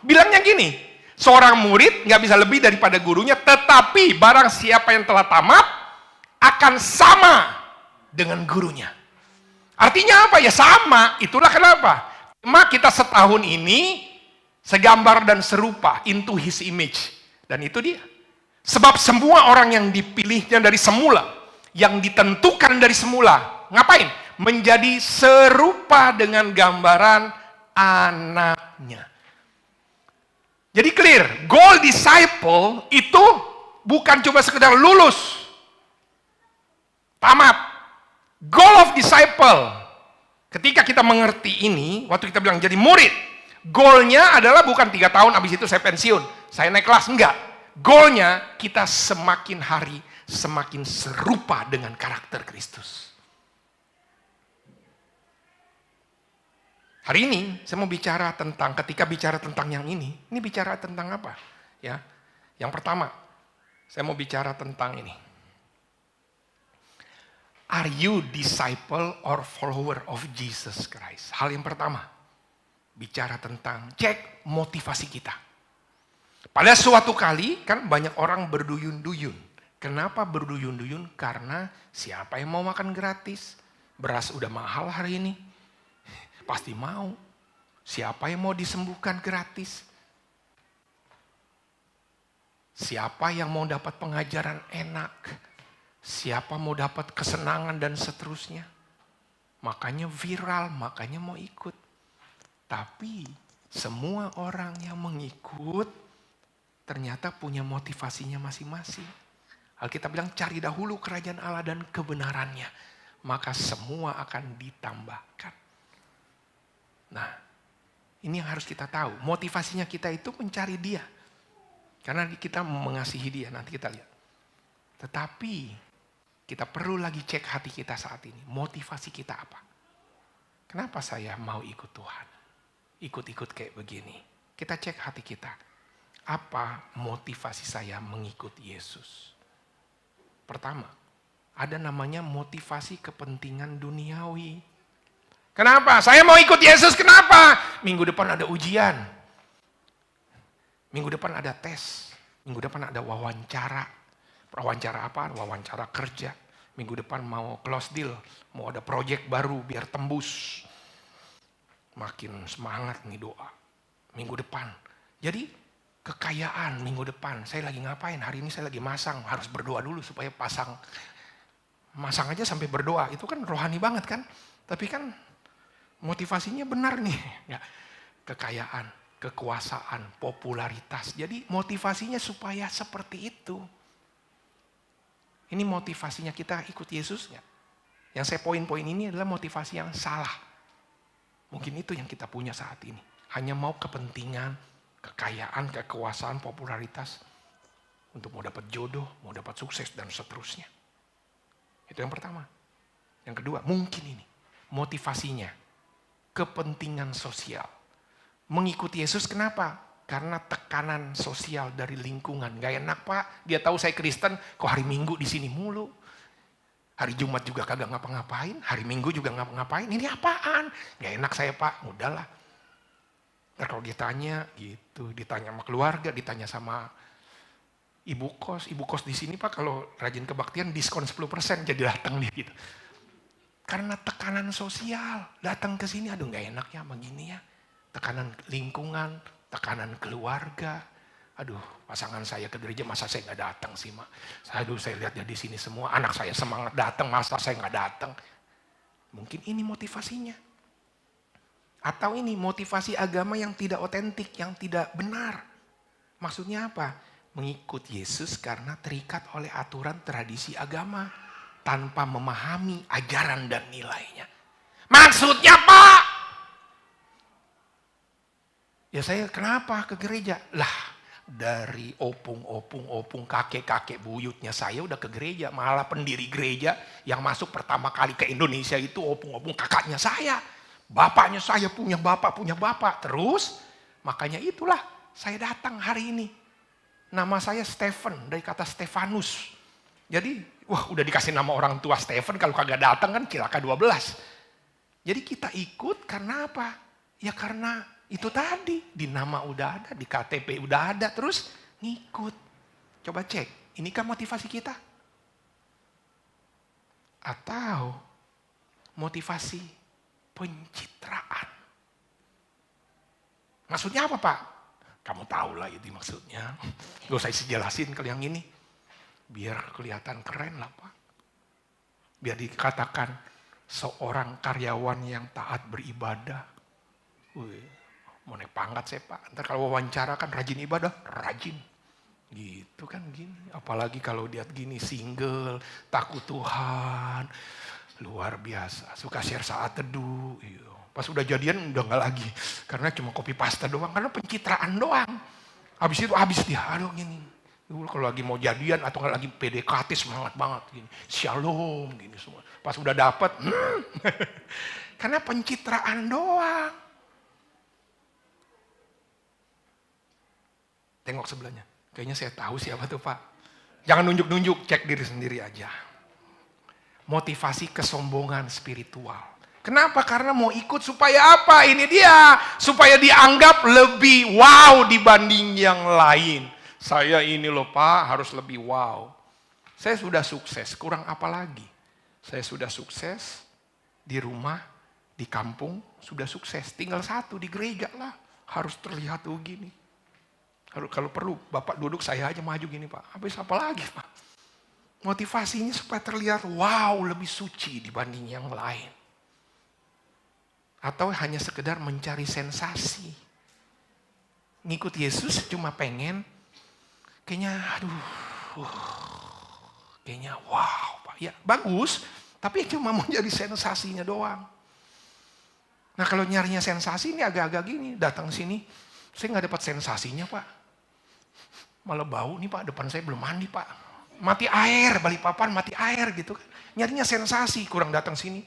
Speaker 4: bilangnya gini. Seorang murid nggak bisa lebih daripada gurunya, tetapi barang siapa yang telah tamat akan sama dengan gurunya. Artinya apa? Ya sama. Itulah kenapa. Cuma kita setahun ini segambar dan serupa, into his image. Dan itu dia. Sebab semua orang yang dipilihnya dari semula, yang ditentukan dari semula, ngapain? Menjadi serupa dengan gambaran anaknya. Jadi clear, goal disciple itu bukan cuma sekedar lulus, tamat. Goal of disciple, ketika kita mengerti ini, waktu kita bilang jadi murid, goalnya adalah bukan 3 tahun habis itu saya pensiun, saya naik kelas, enggak. Goalnya kita semakin hari semakin serupa dengan karakter Kristus. Hari ini saya mau bicara tentang, ketika bicara tentang yang ini bicara tentang apa? Ya, yang pertama, saya mau bicara tentang ini. Are you disciple or follower of Jesus Christ? Hal yang pertama, bicara tentang cek motivasi kita. Pada suatu kali kan banyak orang berduyun-duyun. Kenapa berduyun-duyun? Karena siapa yang mau makan gratis? Beras udah mahal hari ini. Pasti mau. Siapa yang mau disembuhkan gratis? Siapa yang mau dapat pengajaran enak? Siapa mau dapat kesenangan dan seterusnya? Makanya viral, makanya mau ikut. Tapi semua orang yang mengikut ternyata punya motivasinya masing-masing. Alkitab bilang cari dahulu kerajaan Allah dan kebenarannya. Maka semua akan ditambahkan. Nah, ini yang harus kita tahu. Motivasinya kita itu mencari dia. Karena kita mengasihi dia, nanti kita lihat. Tetapi, kita perlu lagi cek hati kita saat ini. Motivasi kita apa? Kenapa saya mau ikut Tuhan? Ikut-ikut kayak begini. Kita cek hati kita. Apa motivasi saya mengikut Yesus? Pertama, ada namanya motivasi kepentingan duniawi. Kenapa? Saya mau ikut Yesus, kenapa? Minggu depan ada ujian. Minggu depan ada tes. Minggu depan ada wawancara. Wawancara apa? Wawancara kerja. Minggu depan mau close deal. Mau ada project baru biar tembus. Makin semangat nih doa. Minggu depan. Jadi kekayaan minggu depan. Saya lagi ngapain? Hari ini saya lagi masang. Harus berdoa dulu supaya pasang. Masang aja sampai berdoa. Itu kan rohani banget kan? Tapi kan motivasinya benar nih. Ya. Kekayaan, kekuasaan, popularitas. Jadi motivasinya supaya seperti itu. Ini motivasinya kita ikut Yesus nggak? Yang saya poin-poin ini adalah motivasi yang salah. Mungkin itu yang kita punya saat ini. Hanya mau kepentingan, kekayaan, kekuasaan, popularitas. Untuk mau dapat jodoh, mau dapat sukses, dan seterusnya. Itu yang pertama. Yang kedua, mungkin ini. Motivasinya. Kepentingan sosial. Mengikuti Yesus kenapa? Karena tekanan sosial dari lingkungan. Gak enak Pak, dia tahu saya Kristen, kok hari Minggu di sini mulu. Hari Jumat juga kagak ngapa-ngapain, hari Minggu juga ngapa-ngapain. Ini apaan? Gak enak saya Pak, udahlah. Nah, kalau ditanya gitu, ditanya sama keluarga, ditanya sama ibu kos di sini Pak kalau rajin kebaktian diskon 10% jadi datang dia gitu. Karena tekanan sosial, datang ke sini aduh nggak enak ya begini ya. Tekanan lingkungan, tekanan keluarga. Aduh, pasangan saya ke gereja masa saya nggak datang sih, Mak. Saya lihat dia di sini semua, anak saya semangat datang, masa saya nggak datang. Mungkin ini motivasinya. Atau ini motivasi agama yang tidak otentik, yang tidak benar. Maksudnya apa? Mengikut Yesus karena terikat oleh aturan tradisi agama. Tanpa memahami ajaran dan nilainya. Maksudnya Pak? Ya saya kenapa ke gereja? Lah dari opung kakek-kakek buyutnya saya udah ke gereja. Malah pendiri gereja yang masuk pertama kali ke Indonesia itu opung kakaknya saya. Bapaknya saya punya bapak. Terus makanya itulah saya datang hari ini. Nama saya Stephen dari kata Stefanus. Jadi wah udah dikasih nama orang tua Stephen, kalau kagak datang kan cilaka 12. Jadi kita ikut karena apa? Ya karena itu tadi, di nama udah ada, di KTP udah ada, terus ngikut. Coba cek, inikah motivasi kita? Atau motivasi pencitraan? Maksudnya apa Pak? Kamu tahu lah itu maksudnya. Gak usah jelasin kalau yang ini. Biar kelihatan keren lah Pak. Biar dikatakan seorang karyawan yang taat beribadah. Wih. Mau naik pangkat saya Pak. Ntar kalau wawancara kan rajin ibadah, rajin. Gitu kan gini. Apalagi kalau lihat gini single, takut Tuhan. Luar biasa. Suka share saat teduh. Pas udah jadian udah gak lagi. Karena cuma copy paste doang. Karena pencitraan doang. Habis itu habis dia. Aduh gini. Kalau lagi mau jadian atau nggak lagi PDKT semangat banget. Gini. Shalom. Gini semua. Pas udah dapet. Karena pencitraan doang. Tengok sebelahnya. Kayaknya saya tahu siapa tuh Pak. Jangan nunjuk-nunjuk, cek diri sendiri aja. Motivasi kesombongan spiritual. Kenapa? Karena mau ikut supaya apa? Ini dia. Supaya dianggap lebih wow dibanding yang lain. Saya ini loh Pak, harus lebih wow. Saya sudah sukses, kurang apa lagi? Saya sudah sukses di rumah, di kampung, sudah sukses. Tinggal satu di gereja lah. Harus terlihat tuh gini. Kalau perlu, Bapak duduk, saya aja maju gini Pak. Habis apa lagi Pak? Motivasinya supaya terlihat wow, lebih suci dibanding yang lain. Atau hanya sekedar mencari sensasi. Ngikut Yesus cuma pengen, kayaknya kayaknya wow Pak. Ya bagus, tapi cuma mau jadi sensasinya doang. Nah kalau nyarinya sensasi ini agak-agak gini, datang sini, saya nggak dapat sensasinya Pak. Malah bau nih Pak, depan saya belum mandi Pak. Mati air, Balikpapan mati air gitu kan. Nyarinya sensasi, kurang datang sini.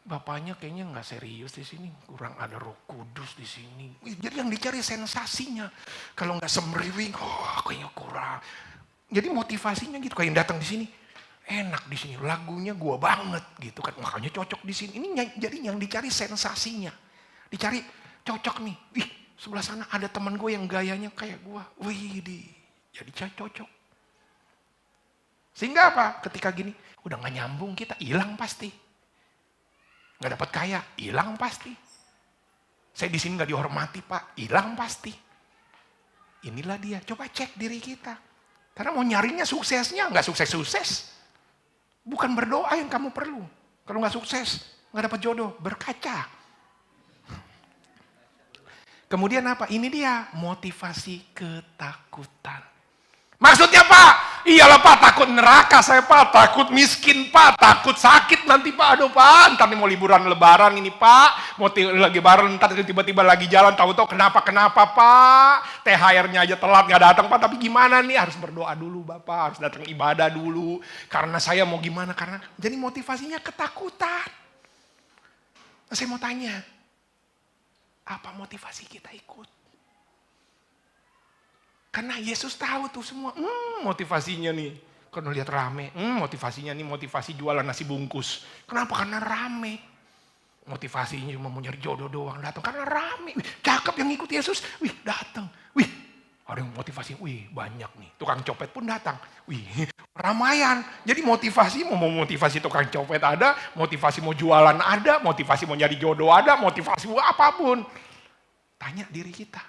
Speaker 4: Bapaknya kayaknya nggak serius di sini, kurang ada Roh Kudus di sini. Jadi yang dicari sensasinya. Kalau nggak semriwing, kayaknya kurang. Jadi motivasinya gitu, kayak yang datang di sini. Enak di sini, lagunya gua banget gitu kan. Makanya cocok di sini. Ini jadi yang dicari sensasinya. Dicari cocok nih. Wih, sebelah sana ada teman gue yang gayanya kayak gue. Wih, jadi cocok. Sehingga apa? Ketika gini, udah gak nyambung kita, hilang pasti. Gak dapat kaya, hilang pasti. Saya di sini gak dihormati Pak, hilang pasti. Inilah dia, coba cek diri kita. Karena mau nyarinya suksesnya, gak sukses-sukses. Bukan berdoa yang kamu perlu. Kalau gak sukses, gak dapat jodoh, berkaca. Kemudian apa? Ini dia motivasi ketakutan. Maksudnya Pak, iyalah Pak takut neraka saya Pak, takut miskin Pak, takut sakit nanti Pak. Aduh Pak, ntar nih mau liburan lebaran ini Pak, mau lagi lebaran ntar tiba-tiba lagi jalan tahu-tahu kenapa Pak, THR-nya aja telat nggak datang Pak. Tapi gimana nih, harus berdoa dulu Bapak, harus datang ibadah dulu. Karena saya mau gimana, karena jadi motivasinya ketakutan. Nah, saya mau tanya, apa motivasi kita ikut? Karena Yesus tahu tuh semua. Motivasinya nih. Karena lihat rame. Motivasinya nih motivasi jualan nasi bungkus. Kenapa? Karena rame. Motivasinya cuma mau nyari jodoh doang. Datang karena rame. Wih, cakep yang ikut Yesus. Wih, datang. Wih, ada yang motivasi. Wih, banyak nih. Tukang copet pun datang. Wih, ramaian. Jadi motivasi, mau motivasi tukang copet ada. Motivasi mau jualan ada. Motivasi mau nyari jodoh ada. Motivasi mau apapun. Tanya diri kita.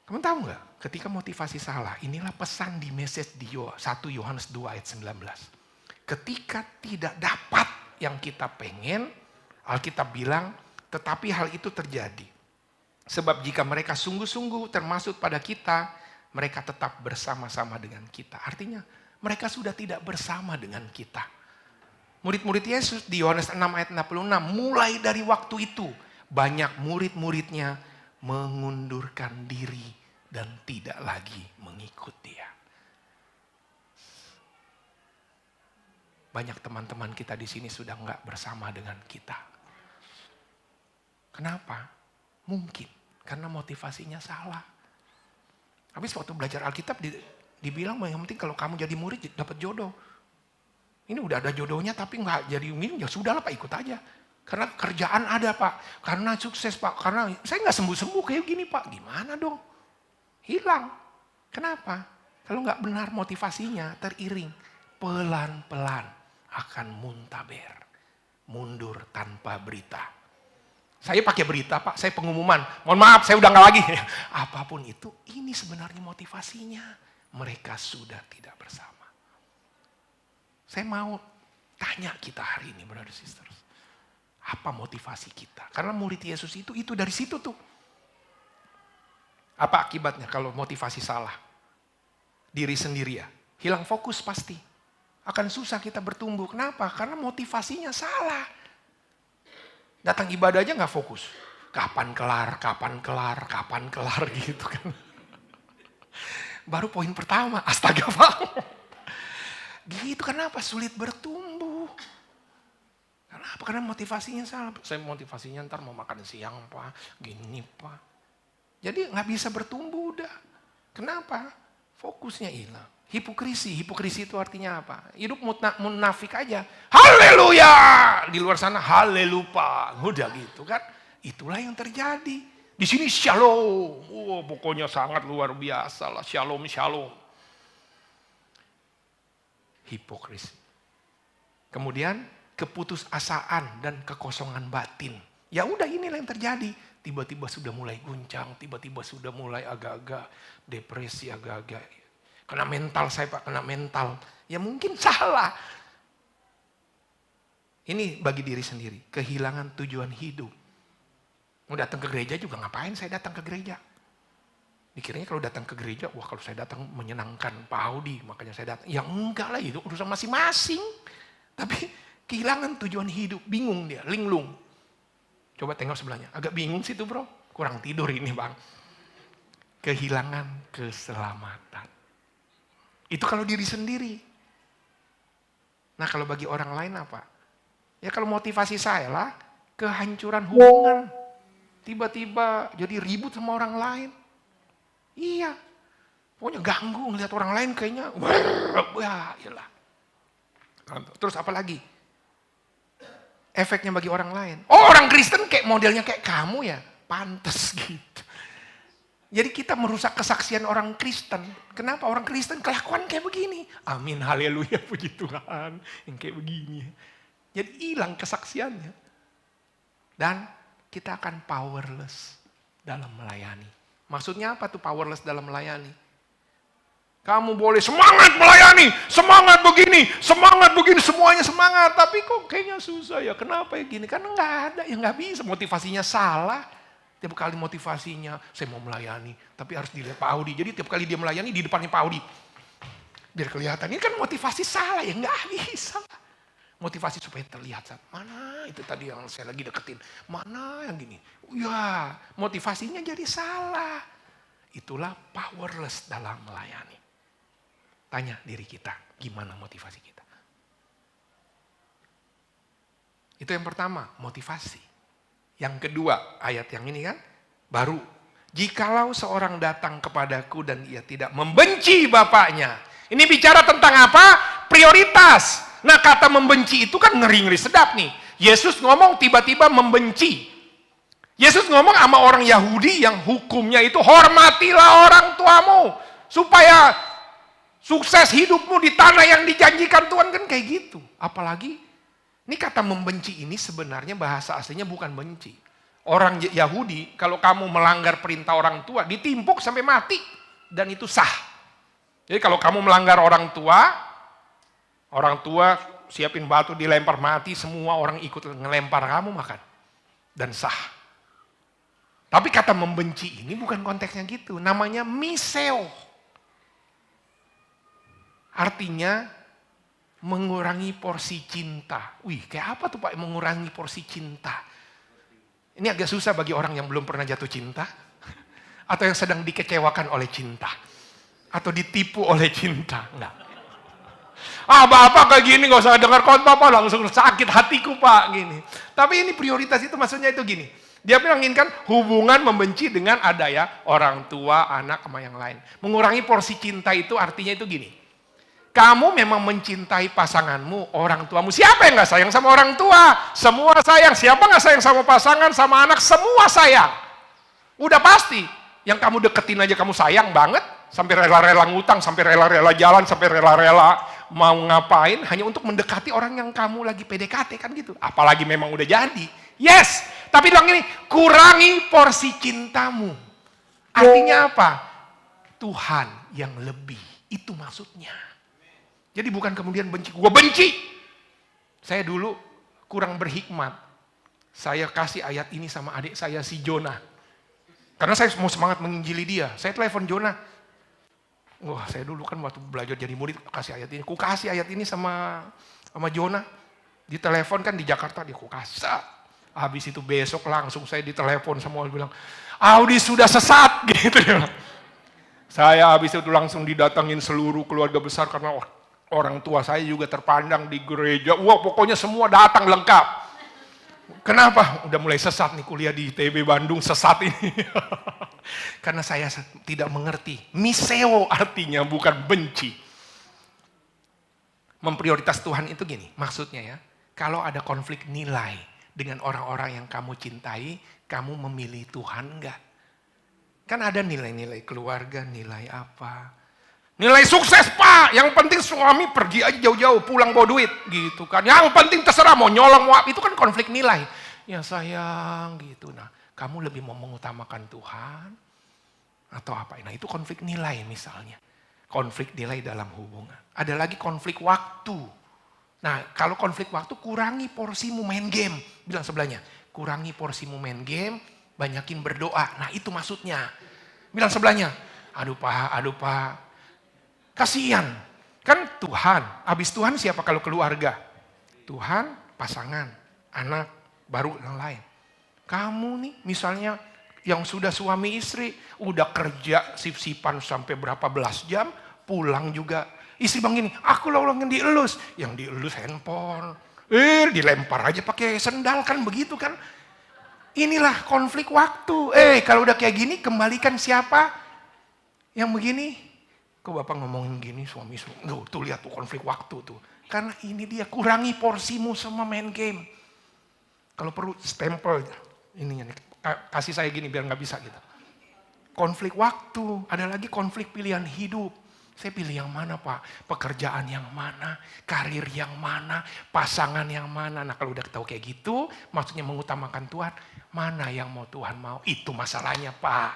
Speaker 4: Kamu tahu nggak? Ketika motivasi salah, inilah pesan di message di 1 Yohanes 2 ayat 19. Ketika tidak dapat yang kita pengen, Alkitab bilang, tetapi hal itu terjadi. Sebab jika mereka sungguh-sungguh termasuk pada kita, mereka tetap bersama-sama dengan kita. Artinya mereka sudah tidak bersama dengan kita. Murid-murid Yesus di Yohanes 6 ayat 66, mulai dari waktu itu banyak murid-muridnya mengundurkan diri dan tidak lagi mengikut Dia. Banyak teman-teman kita di sini sudah nggak bersama dengan kita. Kenapa? Mungkin karena motivasinya salah. Habis waktu belajar Alkitab dibilang yang penting kalau kamu jadi murid dapat jodoh. Ini udah ada jodohnya tapi nggak jadi ini, ya sudahlah Pak, ikut aja. Karena kerjaan ada Pak, karena sukses Pak, karena saya nggak sembuh-sembuh kayak gini Pak. Gimana dong? Hilang. Kenapa? Kalau nggak benar motivasinya teriring, pelan-pelan akan muntaber, mundur tanpa berita. Saya pakai berita Pak, saya pengumuman, mohon maaf saya udah nggak lagi. Apapun itu, ini sebenarnya motivasinya. Mereka sudah tidak bersama. Saya mau tanya kita hari ini, brother sisters. Apa motivasi kita? Karena murid Yesus itu dari situ tuh. Apa akibatnya kalau motivasi salah? Diri sendiri ya, hilang fokus pasti. Akan susah kita bertumbuh. Kenapa? Karena motivasinya salah. Datang ibadah aja gak fokus. Kapan kelar gitu kan. Baru poin pertama, astaga Pak. Gitu, kenapa sulit bertumbuh? Kenapa? Karena motivasinya salah. Saya motivasinya ntar mau makan siang Pak, gini Pak. Jadi gak bisa bertumbuh udah. Kenapa? Fokusnya hilang. Hipokrisi itu artinya apa? Hidup munafik aja. Haleluya! Di luar sana halelupa. Udah gitu kan. Itulah yang terjadi. Di sini shalom. Pokoknya sangat luar biasa lah. Shalom. Hipokrisi. Kemudian keputusasaan dan kekosongan batin. Ya udah inilah yang terjadi. Tiba-tiba sudah mulai guncang. Tiba-tiba sudah mulai agak-agak depresi, agak-agak. Kena mental saya Pak, kena mental. Ya mungkin salah. Ini bagi diri sendiri. Kehilangan tujuan hidup. Mau datang ke gereja juga ngapain saya datang ke gereja? Dikiranya kalau datang ke gereja, wah kalau saya datang menyenangkan Pak Audi, makanya saya datang. Ya enggak lah, itu urusan masing-masing. Tapi kehilangan tujuan hidup, bingung dia, linglung. Coba tengok sebelahnya, agak bingung sih tuh bro. Kurang tidur ini bang. Kehilangan keselamatan. Itu kalau diri sendiri. Nah kalau bagi orang lain apa? Ya kalau motivasi saya lah, kehancuran hubungan. Tiba-tiba jadi ribut sama orang lain. Iya. Pokoknya ganggu ngeliat orang lain kayaknya. Wah, iyalah. Terus apa lagi? Efeknya bagi orang lain. Oh orang Kristen kayak modelnya kayak kamu ya. Pantes gitu. Jadi kita merusak kesaksian orang Kristen. Kenapa orang Kristen kelakuan kayak begini? Amin, haleluya, puji Tuhan. Yang kayak begini. Jadi hilang kesaksiannya. Dan kita akan powerless dalam melayani. Maksudnya apa tuh powerless dalam melayani? Kamu boleh semangat melayani, semangat begini, semuanya semangat. Tapi kok kayaknya susah ya, kenapa ya gini? Karena nggak ada, ya nggak bisa, motivasinya salah. Tiap kali motivasinya, saya mau melayani, tapi harus dilihat Pak Audi. Jadi tiap kali dia melayani di depannya Pak Audi. Biar kelihatan, ini kan motivasi salah ya, nggak bisa. Motivasi supaya terlihat, mana itu tadi yang saya lagi deketin, mana yang gini. Ya, motivasinya jadi salah. Itulah powerless dalam melayani. Tanya diri kita, gimana motivasi kita? Itu yang pertama, motivasi. Yang kedua, ayat yang ini kan, baru. Jikalau seorang datang kepadaku dan ia tidak membenci bapaknya. Ini bicara tentang apa? Prioritas. Nah kata membenci itu kan ngeri-ngeri sedap nih. Yesus ngomong tiba-tiba membenci. Yesus ngomong sama orang Yahudi yang hukumnya itu hormatilah orang tuamu. Supaya sukses hidupmu di tanah yang dijanjikan Tuhan, kan kayak gitu. Apalagi ini kata membenci ini sebenarnya bahasa aslinya bukan benci. Orang Yahudi kalau kamu melanggar perintah orang tua ditimpuk sampai mati. Dan itu sah. Jadi kalau kamu melanggar orang tua siapin batu dilempar mati, semua orang ikut ngelempar, kamu makan. Dan sah. Tapi kata membenci ini bukan konteksnya gitu. Namanya miseo. Artinya mengurangi porsi cinta. Wih, kayak apa tuh Pak mengurangi porsi cinta? Ini agak susah bagi orang yang belum pernah jatuh cinta. Atau yang sedang dikecewakan oleh cinta. Atau ditipu oleh cinta. Enggak. Bapak kayak gini gak usah dengar khotbah Pak, langsung sakit hatiku Pak. Gini. Tapi ini prioritas itu maksudnya itu gini. Dia menginginkan hubungan membenci dengan ada ya orang tua, anak, sama yang lain. Mengurangi porsi cinta itu artinya itu gini. Kamu memang mencintai pasanganmu, orang tuamu. Siapa yang gak sayang sama orang tua? Semua sayang. Siapa gak sayang sama pasangan, sama anak? Semua sayang. Udah pasti. Yang kamu deketin aja kamu sayang banget. Sampai rela-rela ngutang, sampai rela-rela jalan, sampai rela-rela mau ngapain. Hanya untuk mendekati orang yang kamu lagi PDKT kan gitu. Apalagi memang udah jadi. Yes, tapi bilang ini, kurangi porsi cintamu. Artinya apa? Tuhan yang lebih. Itu maksudnya. Jadi bukan kemudian benci. Gue benci. Saya dulu kurang berhikmat. Saya kasih ayat ini sama adik saya si Jonah. Karena saya mau semangat menginjili dia. Saya telepon Jonah. Wah, saya dulu kan waktu belajar jadi murid kasih ayat ini. Ku kasih ayat ini sama Jonah. Di telepon kan di Jakarta dia ku kasih. Habis itu besok langsung saya ditelepon sama orang bilang, Audi sudah sesat gitu dia. Saya habis itu langsung didatangin seluruh keluarga besar karena orang tua saya juga terpandang di gereja. Wah, pokoknya semua datang lengkap. Kenapa? Udah mulai sesat nih kuliah di ITB Bandung, sesat ini. Karena saya tidak mengerti. Miseo artinya bukan benci. Memprioritas Tuhan itu gini, maksudnya ya. Kalau ada konflik nilai dengan orang-orang yang kamu cintai, kamu memilih Tuhan enggak? Kan ada nilai-nilai keluarga, nilai apa? Nilai sukses Pak, yang penting suami pergi aja jauh-jauh, pulang bawa duit gitu kan. Yang penting terserah mau nyolong, mau itu kan konflik nilai. Ya sayang gitu. Nah, kamu lebih mau mengutamakan Tuhan atau apa? Nah, itu konflik nilai misalnya. Konflik nilai dalam hubungan. Ada lagi konflik waktu. Nah, kalau konflik waktu kurangi porsimu main game. Bilang sebelahnya, kurangi porsimu main game, banyakin berdoa. Nah, itu maksudnya. Bilang sebelahnya, aduh Pak. Kasihan. Kan Tuhan, habis Tuhan siapa kalau keluarga? Tuhan, pasangan, anak, baru yang lain. Kamu nih misalnya yang sudah suami istri, udah kerja sip-sipan sampai berapa belas jam, pulang juga. Istri bang gini, aku lolongin dielus. Yang dielus handphone. Dilempar aja pakai sendal kan begitu kan. Inilah konflik waktu. Kalau udah kayak gini kembalikan siapa? Yang begini. Kok bapak ngomongin gini suami. Tuh lihat tuh konflik waktu tuh. Karena ini dia kurangi porsimu sama main game. Kalau perlu stempel ininya nih. Kasih saya gini biar nggak bisa gitu. Konflik waktu. Ada lagi konflik pilihan hidup. Saya pilih yang mana Pak? Pekerjaan yang mana? Karir yang mana? Pasangan yang mana? Nah kalau udah tahu kayak gitu, maksudnya mengutamakan Tuhan. Mana yang mau Tuhan mau? Itu masalahnya Pak.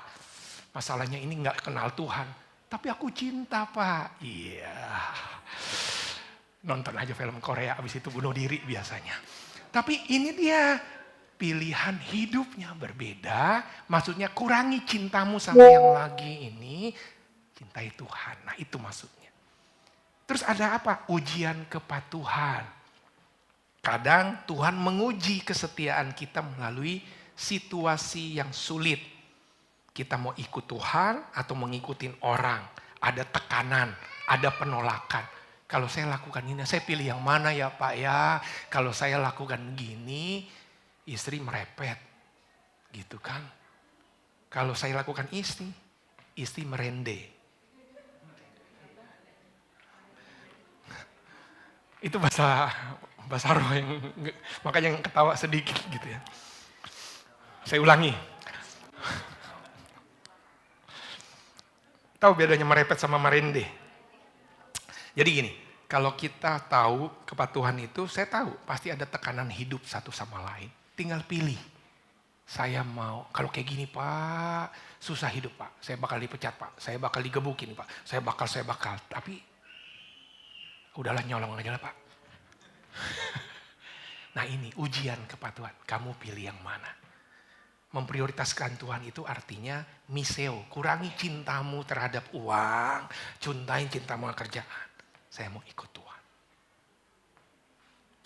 Speaker 4: Masalahnya ini gak kenal Tuhan. Tapi aku cinta Pak. Iya. Nonton aja film Korea, abis itu bunuh diri biasanya. Tapi ini dia. Pilihan hidupnya berbeda. Maksudnya kurangi cintamu sama yang lagi ini. Cintai Tuhan. Nah itu maksudnya. Terus ada apa? Ujian kepatuhan. Kadang Tuhan menguji kesetiaan kita melalui situasi yang sulit. Kita mau ikut Tuhan atau mengikuti orang. Ada tekanan, ada penolakan. Kalau saya lakukan ini, saya pilih yang mana ya Pak ya? Kalau saya lakukan gini, istri merepet. Gitu kan. Kalau saya lakukan istri merende. Itu bahasa roh yang makanya yang ketawa sedikit gitu ya. Saya ulangi. Tahu bedanya merepet sama merende? Jadi gini, kalau kita tahu kepatuhan itu, saya tahu pasti ada tekanan hidup satu sama lain. Tinggal pilih. Saya mau, kalau kayak gini Pak, susah hidup Pak. Saya bakal dipecat Pak. Saya bakal digebukin Pak. Saya bakal. Tapi udahlah nyolong aja lah Pak. Nah ini ujian kepatuhan. Kamu pilih yang mana? Memprioritaskan Tuhan itu artinya miseo. Kurangi cintamu terhadap uang. Cintain cintamu kerjaan. Saya mau ikut Tuhan.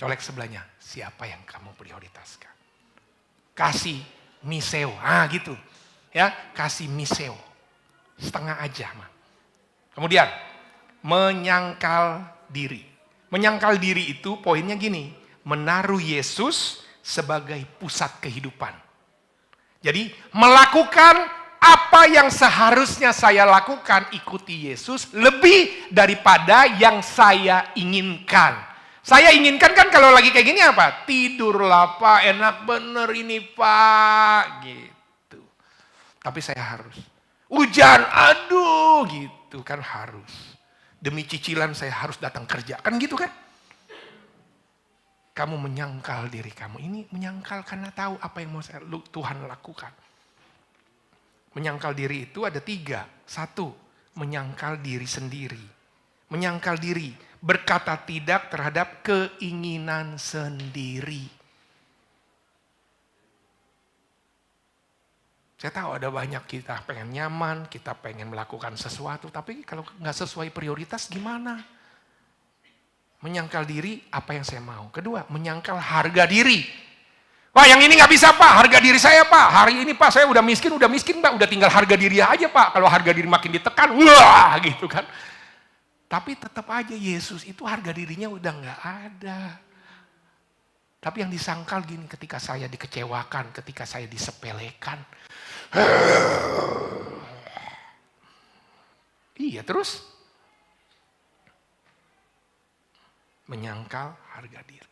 Speaker 4: Colek sebelahnya. Siapa yang kamu prioritaskan? Kasih miseo. Gitu. Ya, kasih miseo. Setengah aja mah. Kemudian menyangkal diri. Menyangkal diri itu poinnya gini. Menaruh Yesus sebagai pusat kehidupan. Jadi melakukan apa yang seharusnya saya lakukan, ikuti Yesus lebih daripada yang saya inginkan. Saya inginkan kan kalau lagi kayak gini apa? Tidurlah Pak, enak bener ini Pak. Gitu. Tapi saya harus. Hujan, aduh gitu kan harus. Demi cicilan saya harus datang kerja. Kan gitu kan? Kamu menyangkal diri kamu. Ini menyangkal karena tahu apa yang mau Tuhan lakukan. Menyangkal diri itu ada 3. 1, menyangkal diri sendiri. Menyangkal diri, berkata tidak terhadap keinginan sendiri. Saya tahu ada banyak kita pengen nyaman, kita pengen melakukan sesuatu. Tapi kalau nggak sesuai prioritas gimana? Menyangkal diri apa yang saya mau. Kedua, menyangkal harga diri. Wah yang ini nggak bisa Pak, harga diri saya Pak. Hari ini Pak saya udah miskin Pak. Udah tinggal harga diri aja Pak. Kalau harga diri makin ditekan, wah gitu kan. Tapi tetap aja Yesus itu harga dirinya udah nggak ada. Tapi yang disangkal gini, ketika saya dikecewakan, ketika saya disepelekan. Iya terus. Menyangkal harga diri.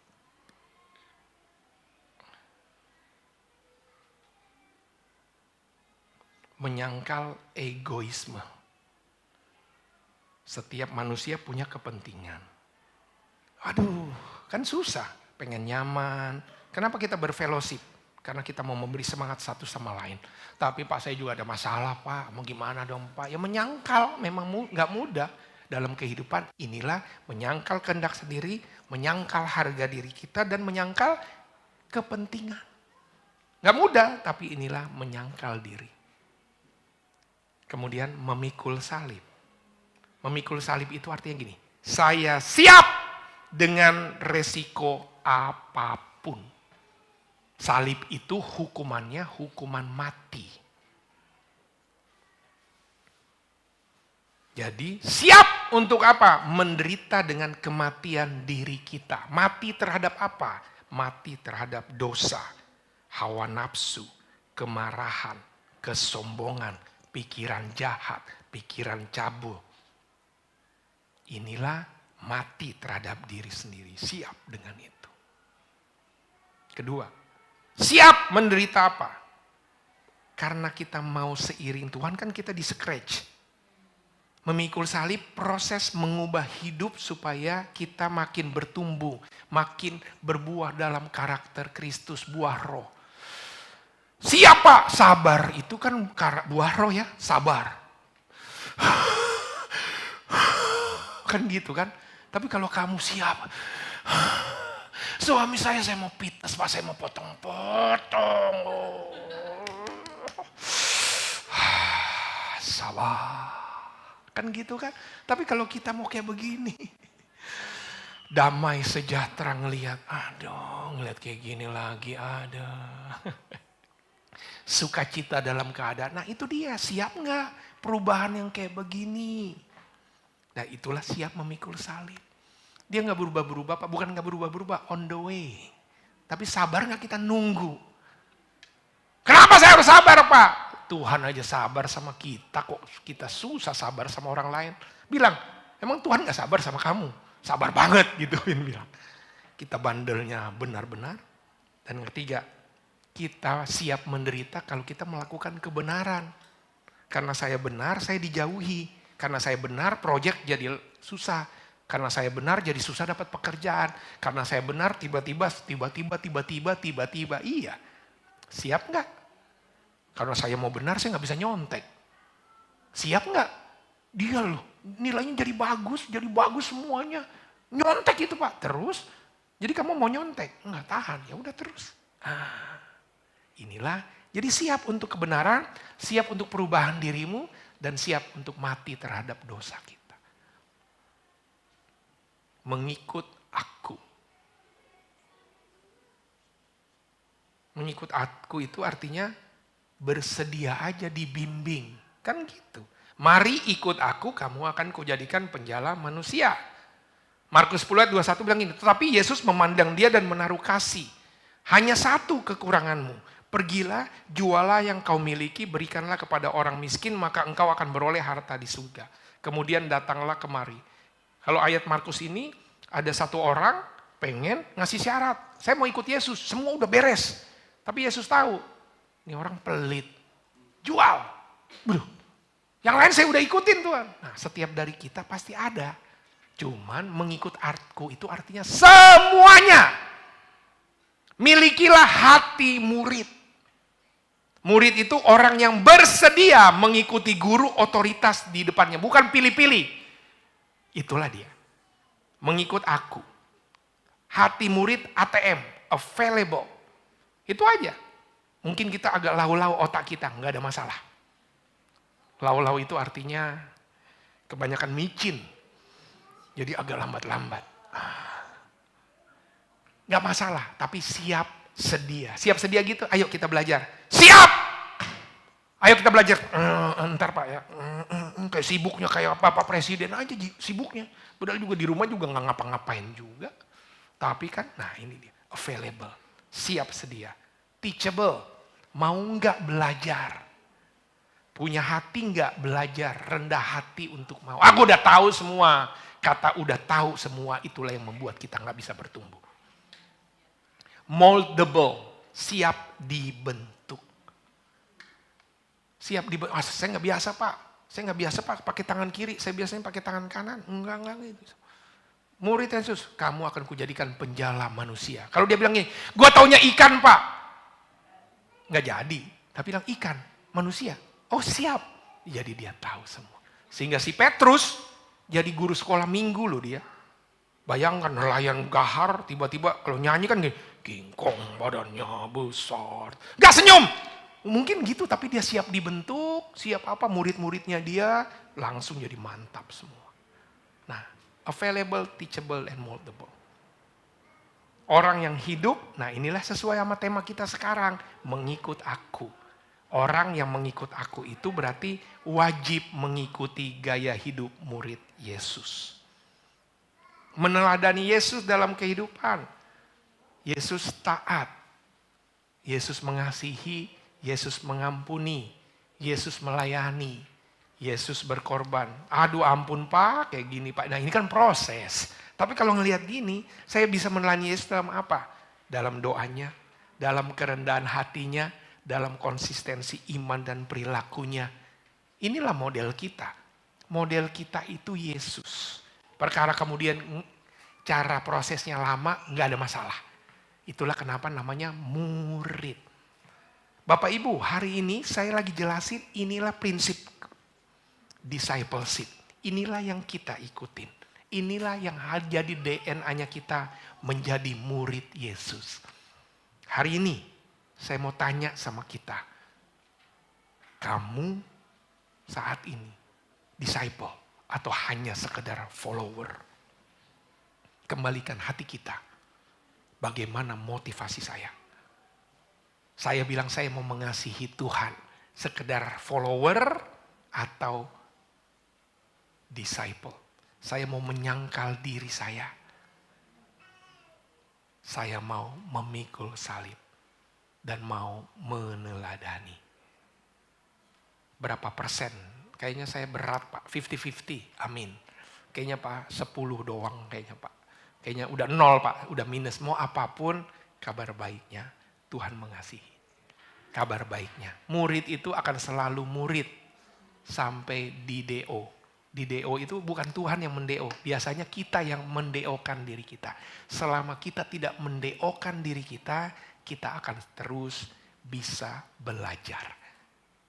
Speaker 4: Menyangkal egoisme. Setiap manusia punya kepentingan. Aduh, kan susah. Pengen nyaman. Kenapa kita berfellowship? Karena kita mau memberi semangat satu sama lain. Tapi Pak saya juga ada masalah Pak. Mau gimana dong Pak? Ya menyangkal memang gak mudah. Dalam kehidupan inilah menyangkal kehendak sendiri, menyangkal harga diri kita, dan menyangkal kepentingan. Gak mudah, tapi inilah menyangkal diri. Kemudian memikul salib. Memikul salib itu artinya gini, saya siap dengan resiko apapun. Salib itu hukumannya hukuman mati. Jadi siap untuk apa? Menderita dengan kematian diri kita. Mati terhadap apa? Mati terhadap dosa, hawa nafsu, kemarahan, kesombongan, pikiran jahat, pikiran cabul. Inilah mati terhadap diri sendiri. Siap dengan itu. Kedua, siap menderita apa? Karena kita mau seiring Tuhan kan kita di scratch. Memikul salib proses mengubah hidup supaya kita makin bertumbuh, makin berbuah dalam karakter Kristus, buah roh. Siapa? Sabar, itu kan buah roh ya, sabar. Kan gitu kan. Tapi kalau kamu siap, suami saya mau pites, Pak saya mau potong-potong. Sabar. Kan gitu kan. Tapi kalau kita mau kayak begini. Damai sejahtera ngelihat. Aduh ngelihat kayak gini lagi ada. Sukacita dalam keadaan. Nah itu dia. Siap gak perubahan yang kayak begini? Nah itulah siap memikul salib. Dia gak berubah-berubah Pak. Bukan gak berubah-berubah. On the way. Tapi sabar gak kita nunggu? Kenapa saya harus sabar Pak? Tuhan aja sabar sama kita kok. Kita susah sabar sama orang lain. Bilang, emang Tuhan gak sabar sama kamu? Sabar banget gitu. Bilang. Kita bandelnya benar-benar. Dan yang ketiga, kita siap menderita kalau kita melakukan kebenaran. Karena saya benar, saya dijauhi. Karena saya benar, proyek jadi susah. Karena saya benar, jadi susah dapat pekerjaan. Karena saya benar, tiba-tiba. Iya. Siap gak? Karena saya mau benar, saya gak bisa nyontek. Siap gak? Dia loh, nilainya jadi bagus semuanya. Nyontek itu Pak. Terus Jadi kamu mau nyontek, enggak tahan, ya udah terus. Inilah, jadi siap untuk kebenaran, siap untuk perubahan dirimu, dan siap untuk mati terhadap dosa kita. Mengikut aku. Mengikut aku itu artinya bersedia aja dibimbing. Kan gitu. Mari ikut aku, kamu akan kujadikan penjala manusia. Markus 10 ayat 21 bilang ini, tetapi Yesus memandang dia dan menaruh kasih. Hanya satu kekuranganmu. Pergilah, jualah yang kau miliki, berikanlah kepada orang miskin, maka engkau akan beroleh harta di surga. Kemudian datanglah kemari. Kalau ayat Markus ini, ada satu orang pengen ngasih syarat. Saya mau ikut Yesus, semua udah beres. Tapi Yesus tahu, ini orang pelit. Jual. Bro, yang lain saya udah ikutin Tuhan. Nah, setiap dari kita pasti ada. Cuman mengikut aku itu artinya semuanya. Milikilah hati murid. Murid itu orang yang bersedia mengikuti guru otoritas di depannya. Bukan pilih-pilih. Itulah dia. Mengikut aku. Hati murid ATM. Available. Itu aja. Mungkin kita agak lau-lau otak kita. Nggak ada masalah. Lau-lau itu artinya kebanyakan micin. Jadi agak lambat-lambat. Nggak masalah. Tapi siap sedia. Siap sedia gitu. Ayo kita belajar. Siap! Ayo kita belajar. Ntar Pak ya. Kayak sibuknya kayak Bapak Presiden aja sibuknya. Padahal juga di rumah juga nggak ngapa-ngapain juga. Tapi kan, nah ini dia. Available. Siap sedia. Teachable. Mau nggak belajar? Punya hati nggak belajar? Rendah hati untuk mau. Aku udah tahu semua. Kata udah tahu semua itulah yang membuat kita nggak bisa bertumbuh. Moldable. Siap dibentuk. Siap dibentuk. Saya nggak biasa Pak. Saya nggak biasa Pak pakai tangan kiri. Saya biasanya pakai tangan kanan. Enggak gitu. Murid Yesus, kamu akan kujadikan penjala manusia. Kalau dia bilang gini, gue taunya ikan Pak. Nggak jadi. Tapi bilang ikan, manusia. Oh siap. Jadi dia tahu semua. Sehingga si Petrus jadi guru sekolah minggu loh dia. Bayangkan nelayan gahar tiba-tiba kalau nyanyi kan gini. Kingkong badannya besar. Gak senyum. Mungkin gitu tapi dia siap dibentuk. Siap apa murid-muridnya dia langsung jadi mantap semua. Nah available, teachable, and moldable. Orang yang hidup, nah inilah sesuai sama tema kita sekarang. Mengikut aku. Orang yang mengikut aku itu berarti wajib mengikuti gaya hidup murid Yesus. Meneladani Yesus dalam kehidupan. Yesus taat. Yesus mengasihi. Yesus mengampuni. Yesus melayani. Yesus berkorban. Aduh ampun Pak, kayak gini Pak. Nah ini kan proses. Tapi kalau ngelihat gini, saya bisa meneladani Yesus dalam apa? Dalam doanya, dalam kerendahan hatinya, dalam konsistensi iman dan perilakunya. Inilah model kita. Model kita itu Yesus. Perkara kemudian cara prosesnya lama, nggak ada masalah. Itulah kenapa namanya murid. Bapak Ibu, hari ini saya lagi jelasin inilah prinsip discipleship. Inilah yang kita ikutin. Inilah yang jadi DNA-nya kita menjadi murid Yesus. Hari ini saya mau tanya sama kita. Kamu saat ini disciple atau hanya sekedar follower? Kembalikan hati kita. Bagaimana motivasi saya? Saya bilang saya mau mengasihi Tuhan. Sekedar follower atau disciple. Saya mau menyangkal diri saya. Saya mau memikul salib. Dan mau meneladani. Berapa persen? Kayaknya saya berat Pak. 50-50. Amin. Kayaknya Pak 10 doang kayaknya Pak. Kayaknya udah 0 Pak. Udah minus. Mau apapun kabar baiknya. Tuhan mengasihi. Kabar baiknya. Murid itu akan selalu murid. Sampai di DO. Di DO itu bukan Tuhan yang mendeo. Biasanya kita yang mendeokan diri kita. Selama kita tidak mendeokan diri kita, kita akan terus bisa belajar.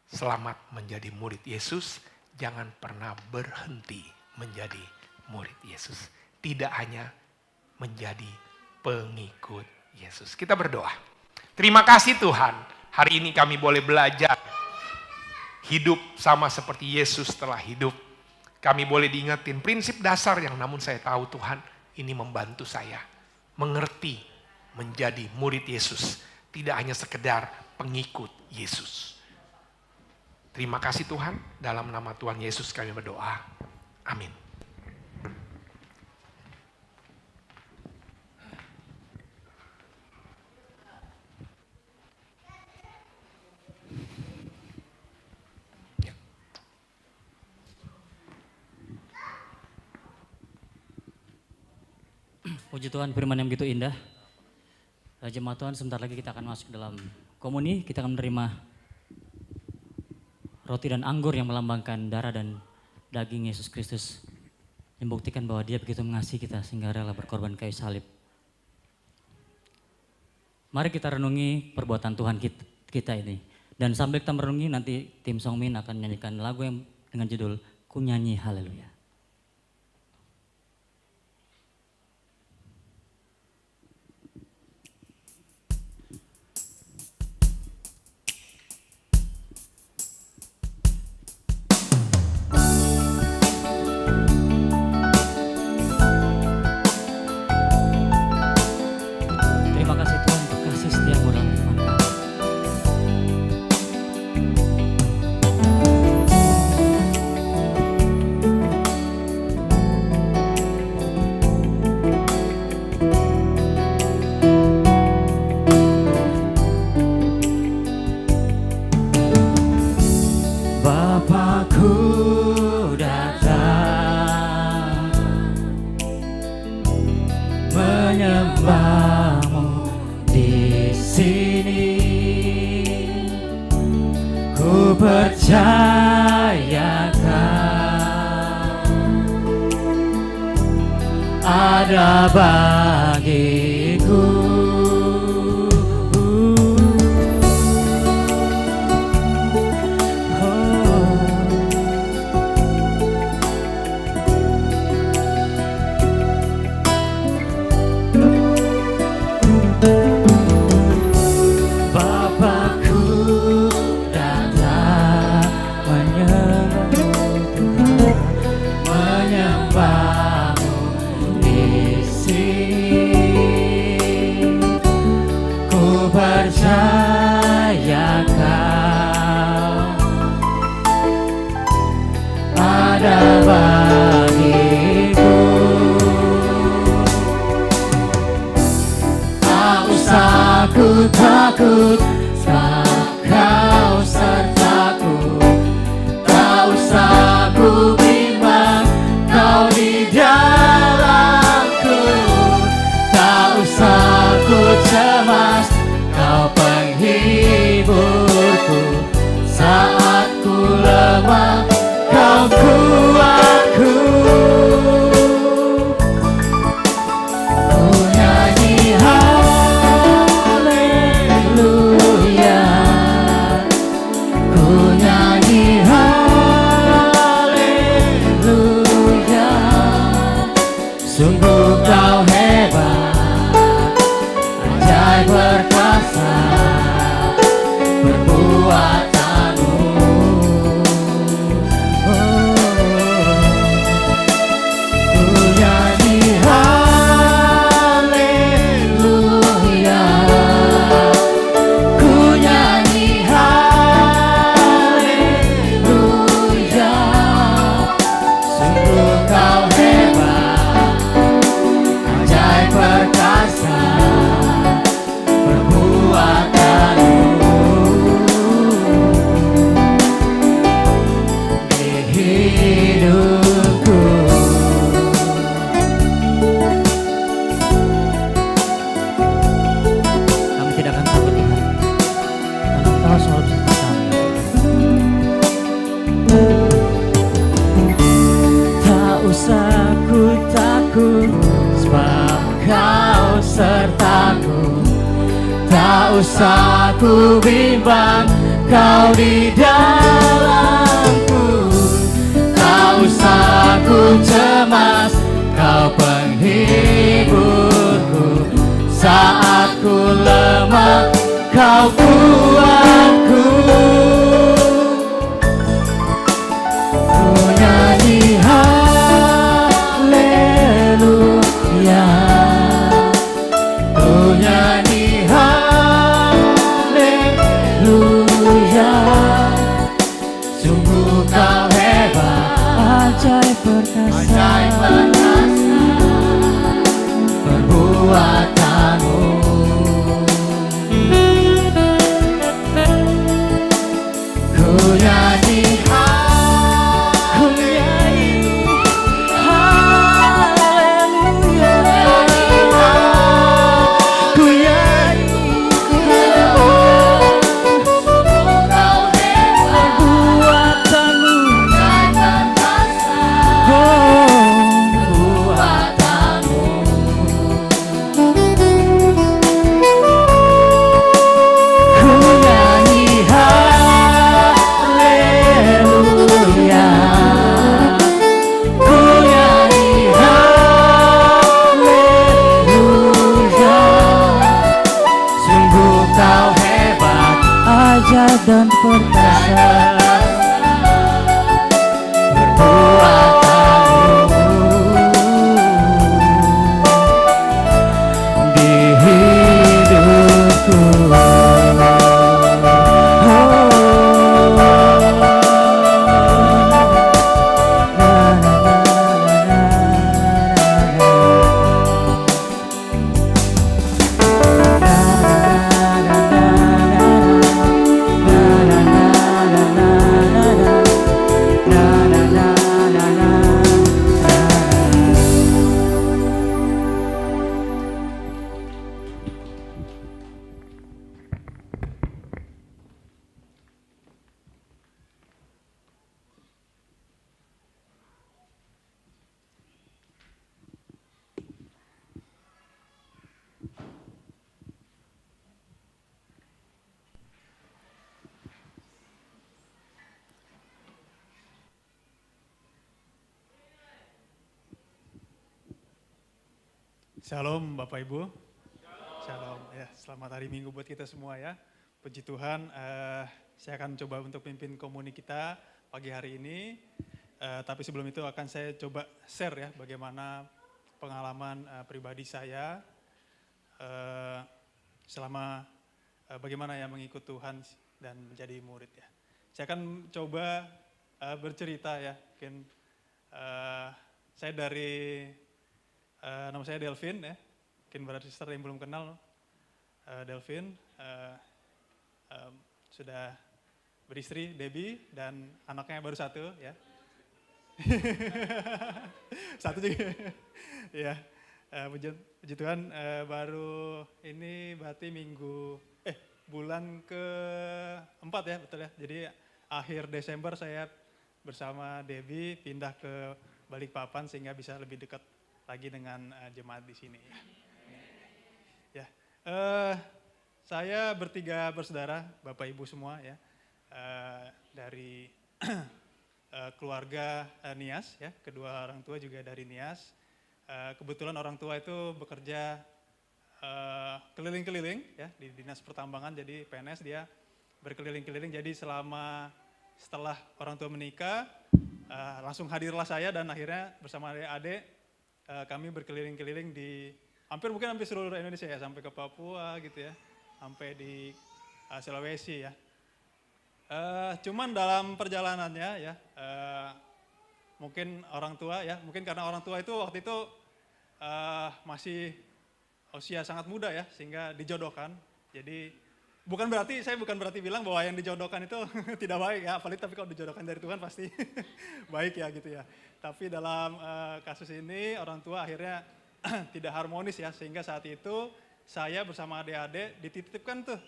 Speaker 4: Selamat menjadi murid Yesus. Jangan pernah berhenti menjadi murid Yesus. Tidak hanya menjadi pengikut Yesus. Kita berdoa. Terima kasih Tuhan, hari ini kami boleh belajar hidup sama seperti Yesus telah hidup. Kami boleh diingetin prinsip dasar yang namun saya tahu Tuhan ini membantu saya mengerti menjadi murid Yesus. Tidak hanya sekedar pengikut Yesus. Terima kasih Tuhan, dalam nama Tuhan Yesus kami berdoa. Amin.
Speaker 3: Puji Tuhan, firman yang begitu indah. Jemaat Tuhan, sebentar lagi kita akan masuk dalam komuni. Kita akan menerima roti dan anggur yang melambangkan darah dan daging Yesus Kristus. Membuktikan bahwa Dia begitu mengasihi kita sehingga rela berkorban kayu salib. Mari kita renungi perbuatan Tuhan kita ini. Dan sambil kita merenungi, nanti tim Songmin akan menyanyikan lagu yang dengan judul Ku Nyanyi Haleluya. Ada bagiku Bapakku datang menyembahmu di sini. Ku percaya Kau ada bagiku. Tak usah ku takut, sebab Kau sertaku. Tak usah ku bimbang, Kau di dalamku. Tak usah ku cemas, Kau penghiburku. Saat ku lemah, Kau kuatku. Ku nyanyi haleluya, ku nyanyi haleluya. Sungguh Kau hebat, ajaib perkasa perbuatanmu. Ku nyanyi haleluya, ku nyanyi haleluya. Sungguh Kau hebat, ajaib perkasa perbuatanmu. Di hidupku kami tidak akan takut Tuhan, karena Engkau selalu beserta kami. Tak usah ku takut, sebab Kau sertaku. Tak usah ku bimbang, Kau di dalamku. Tak usah ku cemas, Kau penghiburku. Kau buatku, ku nyanyi haleluya, ku nyanyi haleluya. Sungguh kau hebat, ajaib perkasa, perbuatanmu. Ku nyanyi haleluya, ku nyanyi perbuatanmu, ku nyanyi haleluya, ku nyanyi haleluya. Sungguh kau hebat, ajaib dan perkasa, perbuatanmu di hidupku.
Speaker 5: Shalom Bapak Ibu. Shalom. Ya, selamat hari Minggu buat kita semua ya. Puji Tuhan, saya akan coba untuk pimpin komuni kita pagi hari ini. Tapi sebelum itu akan saya coba share ya bagaimana pengalaman pribadi saya selama bagaimana ya mengikut Tuhan dan menjadi murid ya. Saya akan coba bercerita ya. Mungkin saya dari nama saya Delvin ya, mungkin brother sister yang belum kenal Delvin, sudah beristri Debbie dan anaknya baru satu ya. Satu juga ya, puji Tuhan baru ini berarti bulan ke-4 ya, betul ya. Jadi akhir Desember saya bersama Debbie pindah ke Balikpapan sehingga bisa lebih dekat lagi dengan jemaat di sini. Ya, saya bertiga bersaudara, Bapak Ibu semua ya, dari keluarga Nias ya, kedua orang tua juga dari Nias. Kebetulan orang tua itu bekerja keliling-keliling ya di dinas pertambangan, jadi PNS dia berkeliling-keliling. Jadi setelah orang tua menikah, langsung hadirlah saya dan akhirnya bersama adik-adik kami berkeliling-keliling di hampir seluruh Indonesia ya, sampai ke Papua gitu ya, sampai di Sulawesi ya. Cuman dalam perjalanannya ya, mungkin orang tua ya, mungkin karena orang tua itu waktu itu masih usia sangat muda ya, sehingga dijodohkan. Jadi saya bukan berarti bilang bahwa yang dijodohkan itu tidak baik ya, apalagi tapi kalau dijodohkan dari Tuhan pasti baik ya gitu ya. Tapi dalam kasus ini orang tua akhirnya tidak harmonis ya, sehingga saat itu saya bersama adik-adik dititipkan tuh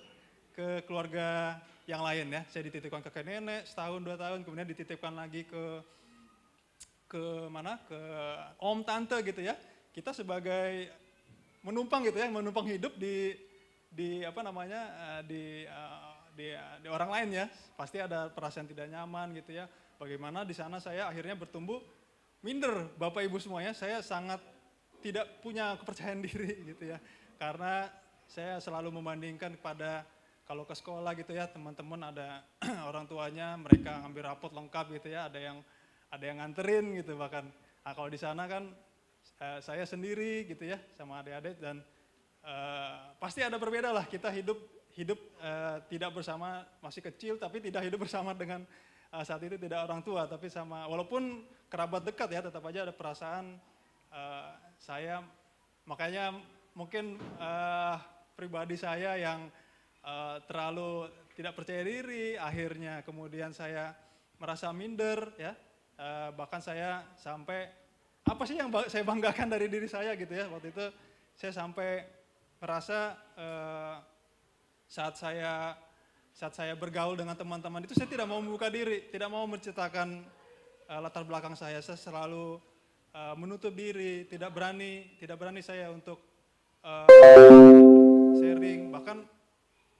Speaker 5: ke keluarga yang lain ya. Saya dititipkan ke nenek setahun 2 tahun, kemudian dititipkan lagi ke om tante gitu ya. Kita sebagai menumpang gitu ya, menumpang hidup di orang lain ya, pasti ada perasaan tidak nyaman gitu ya. Bagaimana di sana saya akhirnya bertumbuh minder, Bapak Ibu semuanya, saya sangat tidak punya kepercayaan diri gitu ya. Karena saya selalu membandingkan kepada kalau ke sekolah gitu ya, teman-teman ada orang tuanya, mereka ngambil rapot lengkap gitu ya, ada yang nganterin gitu bahkan. Nah, kalau di sana kan saya sendiri gitu ya sama adik-adik, dan pasti ada berbeda lah, kita hidup tidak bersama, masih kecil tapi tidak hidup bersama dengan saat itu tidak orang tua, tapi sama, walaupun kerabat dekat ya, tetap aja ada perasaan saya, makanya mungkin pribadi saya yang terlalu tidak percaya diri, akhirnya kemudian saya merasa minder ya, bahkan saya sampai, apa sih yang saya banggakan dari diri saya gitu ya, waktu itu saya sampai merasa saat saya bergaul dengan teman-teman itu, saya tidak mau membuka diri, tidak mau menceritakan latar belakang saya selalu menutup diri, tidak berani saya untuk sharing, bahkan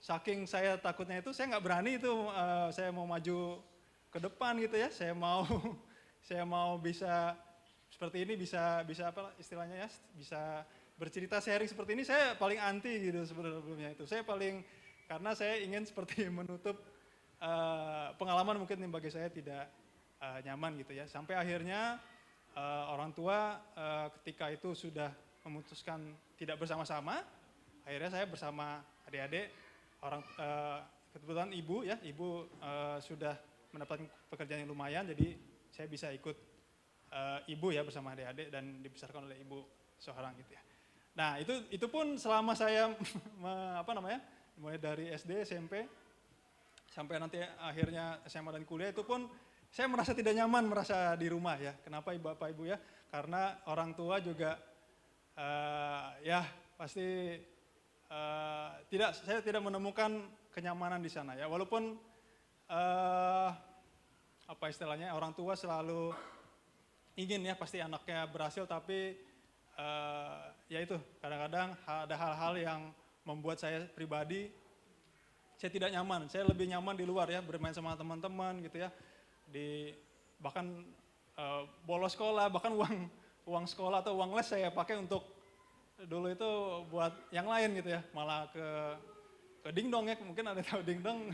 Speaker 5: saking saya takutnya itu, saya nggak berani itu, saya mau maju ke depan gitu ya, saya mau bisa seperti ini, bisa apa istilahnya ya, bisa bercerita sharing seperti ini, saya paling anti gitu sebelumnya itu, saya paling, karena saya ingin seperti menutup pengalaman mungkin yang bagi saya tidak nyaman gitu ya, sampai akhirnya orang tua ketika itu sudah memutuskan tidak bersama-sama, akhirnya saya bersama adik-adik, kebetulan ibu sudah mendapatkan pekerjaan yang lumayan, jadi saya bisa ikut ibu ya bersama adik-adik dan dibesarkan oleh ibu seorang gitu ya. Nah itu pun selama saya mulai dari SD, SMP sampai nanti akhirnya SMA dan kuliah, itu pun saya merasa tidak nyaman merasa di rumah ya. Kenapa Bapak Ibu ya? Karena orang tua juga ya pasti saya tidak menemukan kenyamanan di sana ya, walaupun apa istilahnya, orang tua selalu ingin ya pasti anaknya berhasil, tapi ya itu kadang-kadang ada hal-hal yang membuat saya pribadi saya tidak nyaman. Saya lebih nyaman di luar ya, bermain sama teman-teman gitu ya, bahkan bolos sekolah, bahkan uang sekolah atau uang les saya pakai untuk dulu itu buat yang lain gitu ya, malah ke dingdong ya, mungkin ada tahu dingdong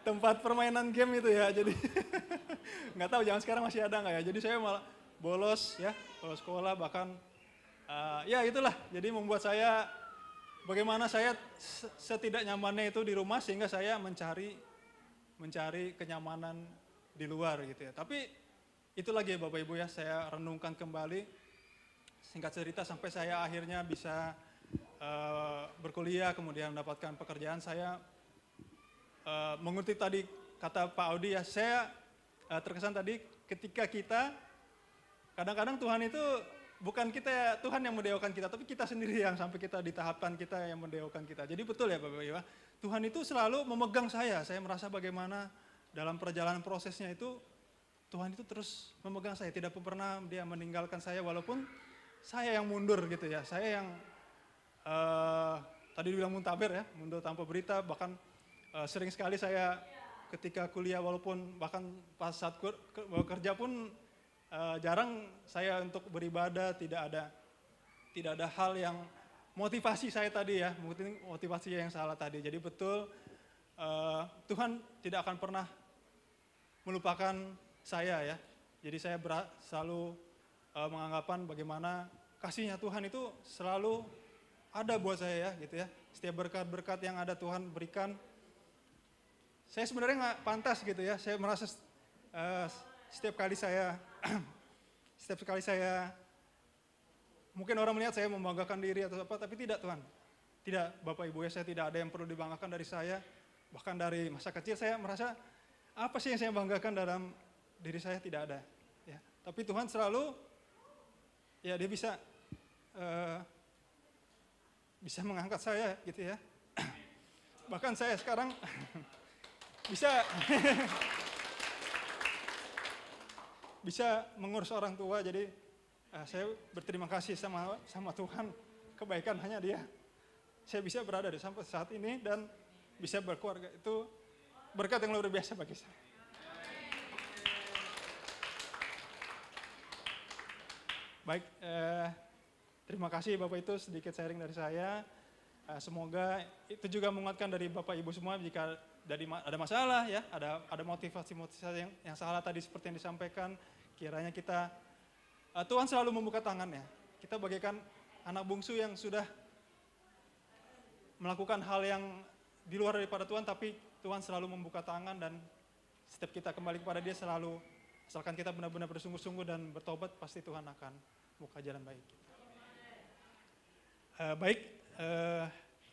Speaker 5: tempat permainan game itu ya, jadi nggak tahu zaman sekarang masih ada nggak ya, jadi saya malah bolos sekolah, bahkan ya itulah, jadi membuat saya bagaimana saya setidak nyamannya itu di rumah, sehingga saya mencari kenyamanan di luar gitu ya. Tapi itu lagi ya Bapak Ibu ya, saya renungkan kembali. Singkat cerita sampai saya akhirnya bisa berkuliah, kemudian mendapatkan pekerjaan, saya mengutip tadi kata Pak Audi ya, saya terkesan tadi ketika kita, kadang-kadang Tuhan itu bukan kita, Tuhan yang mendewakan kita, tapi kita sendiri yang sampai kita di tahapan kita yang mendewakan kita. Jadi betul ya Bapak Ibu, Tuhan itu selalu memegang saya merasa bagaimana dalam perjalanan prosesnya itu, Tuhan itu terus memegang saya, tidak pernah dia meninggalkan saya, walaupun saya yang mundur gitu ya, saya yang tadi dibilang muntaber ya, mundur tanpa berita, bahkan sering sekali saya ketika kuliah, walaupun bahkan pas saat kerja pun jarang saya untuk beribadah, tidak ada hal yang motivasi saya tadi ya, mungkin motivasi yang salah tadi. Jadi betul Tuhan tidak akan pernah melupakan saya ya. Jadi saya selalu menganggapan bagaimana kasihnya Tuhan itu selalu ada buat saya ya gitu ya. Setiap berkat-berkat yang ada Tuhan berikan, saya sebenarnya nggak pantas gitu ya. Saya merasa setiap kali saya mungkin orang melihat saya membanggakan diri atau apa, tapi tidak Tuhan. Tidak Bapak Ibu ya, saya tidak ada yang perlu dibanggakan dari saya. Bahkan dari masa kecil saya merasa apa sih yang saya banggakan dalam diri saya, tidak ada. Ya. Tapi Tuhan selalu, ya dia bisa mengangkat saya gitu ya. Bahkan saya sekarang bisa mengurus orang tua, jadi saya berterima kasih sama Tuhan, kebaikan hanya dia. Saya bisa berada di sampai saat ini dan bisa berkeluarga, itu berkat yang luar biasa bagi saya. Baik, terima kasih Bapak, itu sedikit sharing dari saya. Semoga itu juga menguatkan dari Bapak Ibu semua jika ada masalah ya, ada motivasi-motivasi yang salah tadi seperti yang disampaikan, kiranya kita Tuhan selalu membuka tangannya. Kita bagaikan anak bungsu yang sudah melakukan hal yang di luar daripada Tuhan, tapi Tuhan selalu membuka tangan dan setiap kita kembali kepada Dia selalu, asalkan kita benar-benar bersungguh-sungguh dan bertobat, pasti Tuhan akan buka jalan baik kita.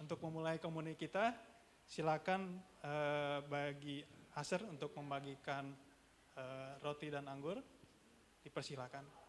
Speaker 5: Untuk memulai komuni kita, silakan bagi Aser untuk membagikan roti dan anggur, dipersilakan.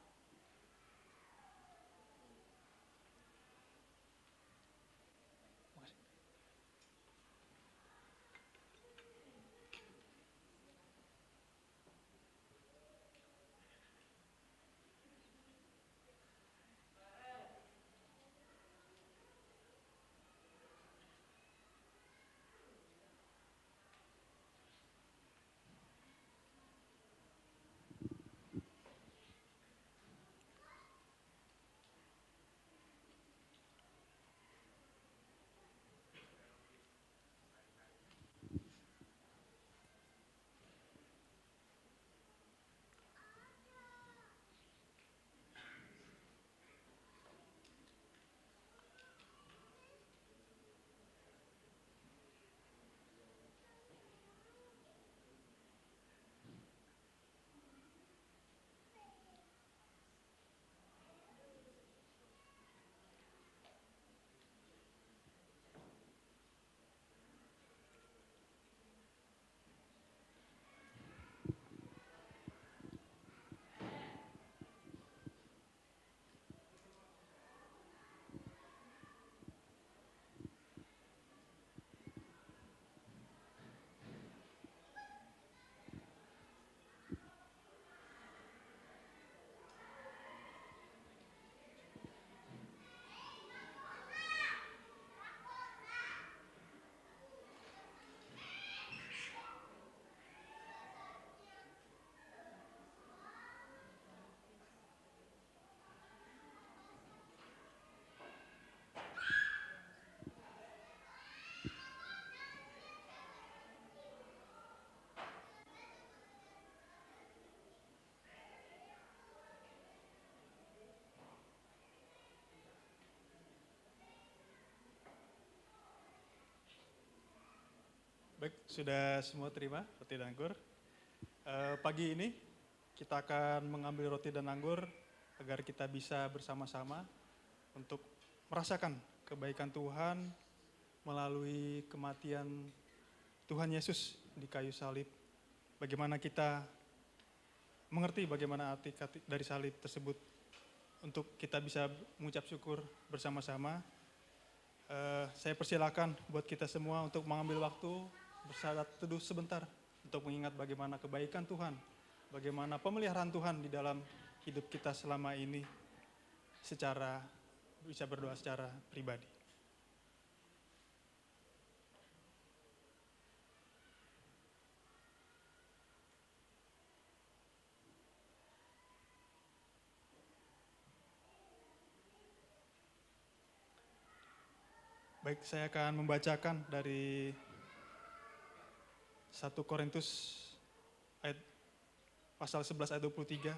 Speaker 5: Baik, sudah semua terima roti dan anggur. Pagi ini kita akan mengambil roti dan anggur agar kita bisa bersama-sama untuk merasakan kebaikan Tuhan melalui kematian Tuhan Yesus di kayu salib. Bagaimana kita mengerti bagaimana arti dari salib tersebut untuk kita bisa mengucap syukur bersama-sama. Saya persilakan buat kita semua untuk mengambil waktu bersalat teduh sebentar untuk mengingat bagaimana kebaikan Tuhan, bagaimana pemeliharaan Tuhan di dalam hidup kita selama ini bisa berdoa secara pribadi. Baik, saya akan membacakan dari 1 Korintus pasal 11 ayat 23.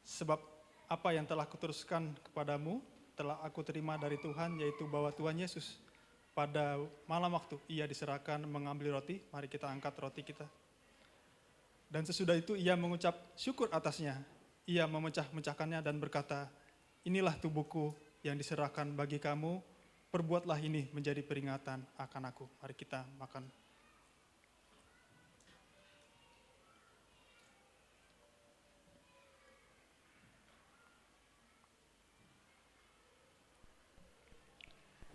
Speaker 5: Sebab apa yang telah kuteruskan kepadamu telah aku terima dari Tuhan, yaitu bahwa Tuhan Yesus pada malam waktu ia diserahkan mengambil roti, mari kita angkat roti kita. Dan sesudah itu ia mengucap syukur atasnya, ia memecah-mecahkannya dan berkata, inilah tubuhku yang diserahkan bagi kamu, perbuatlah ini menjadi peringatan akan aku. Mari kita makan.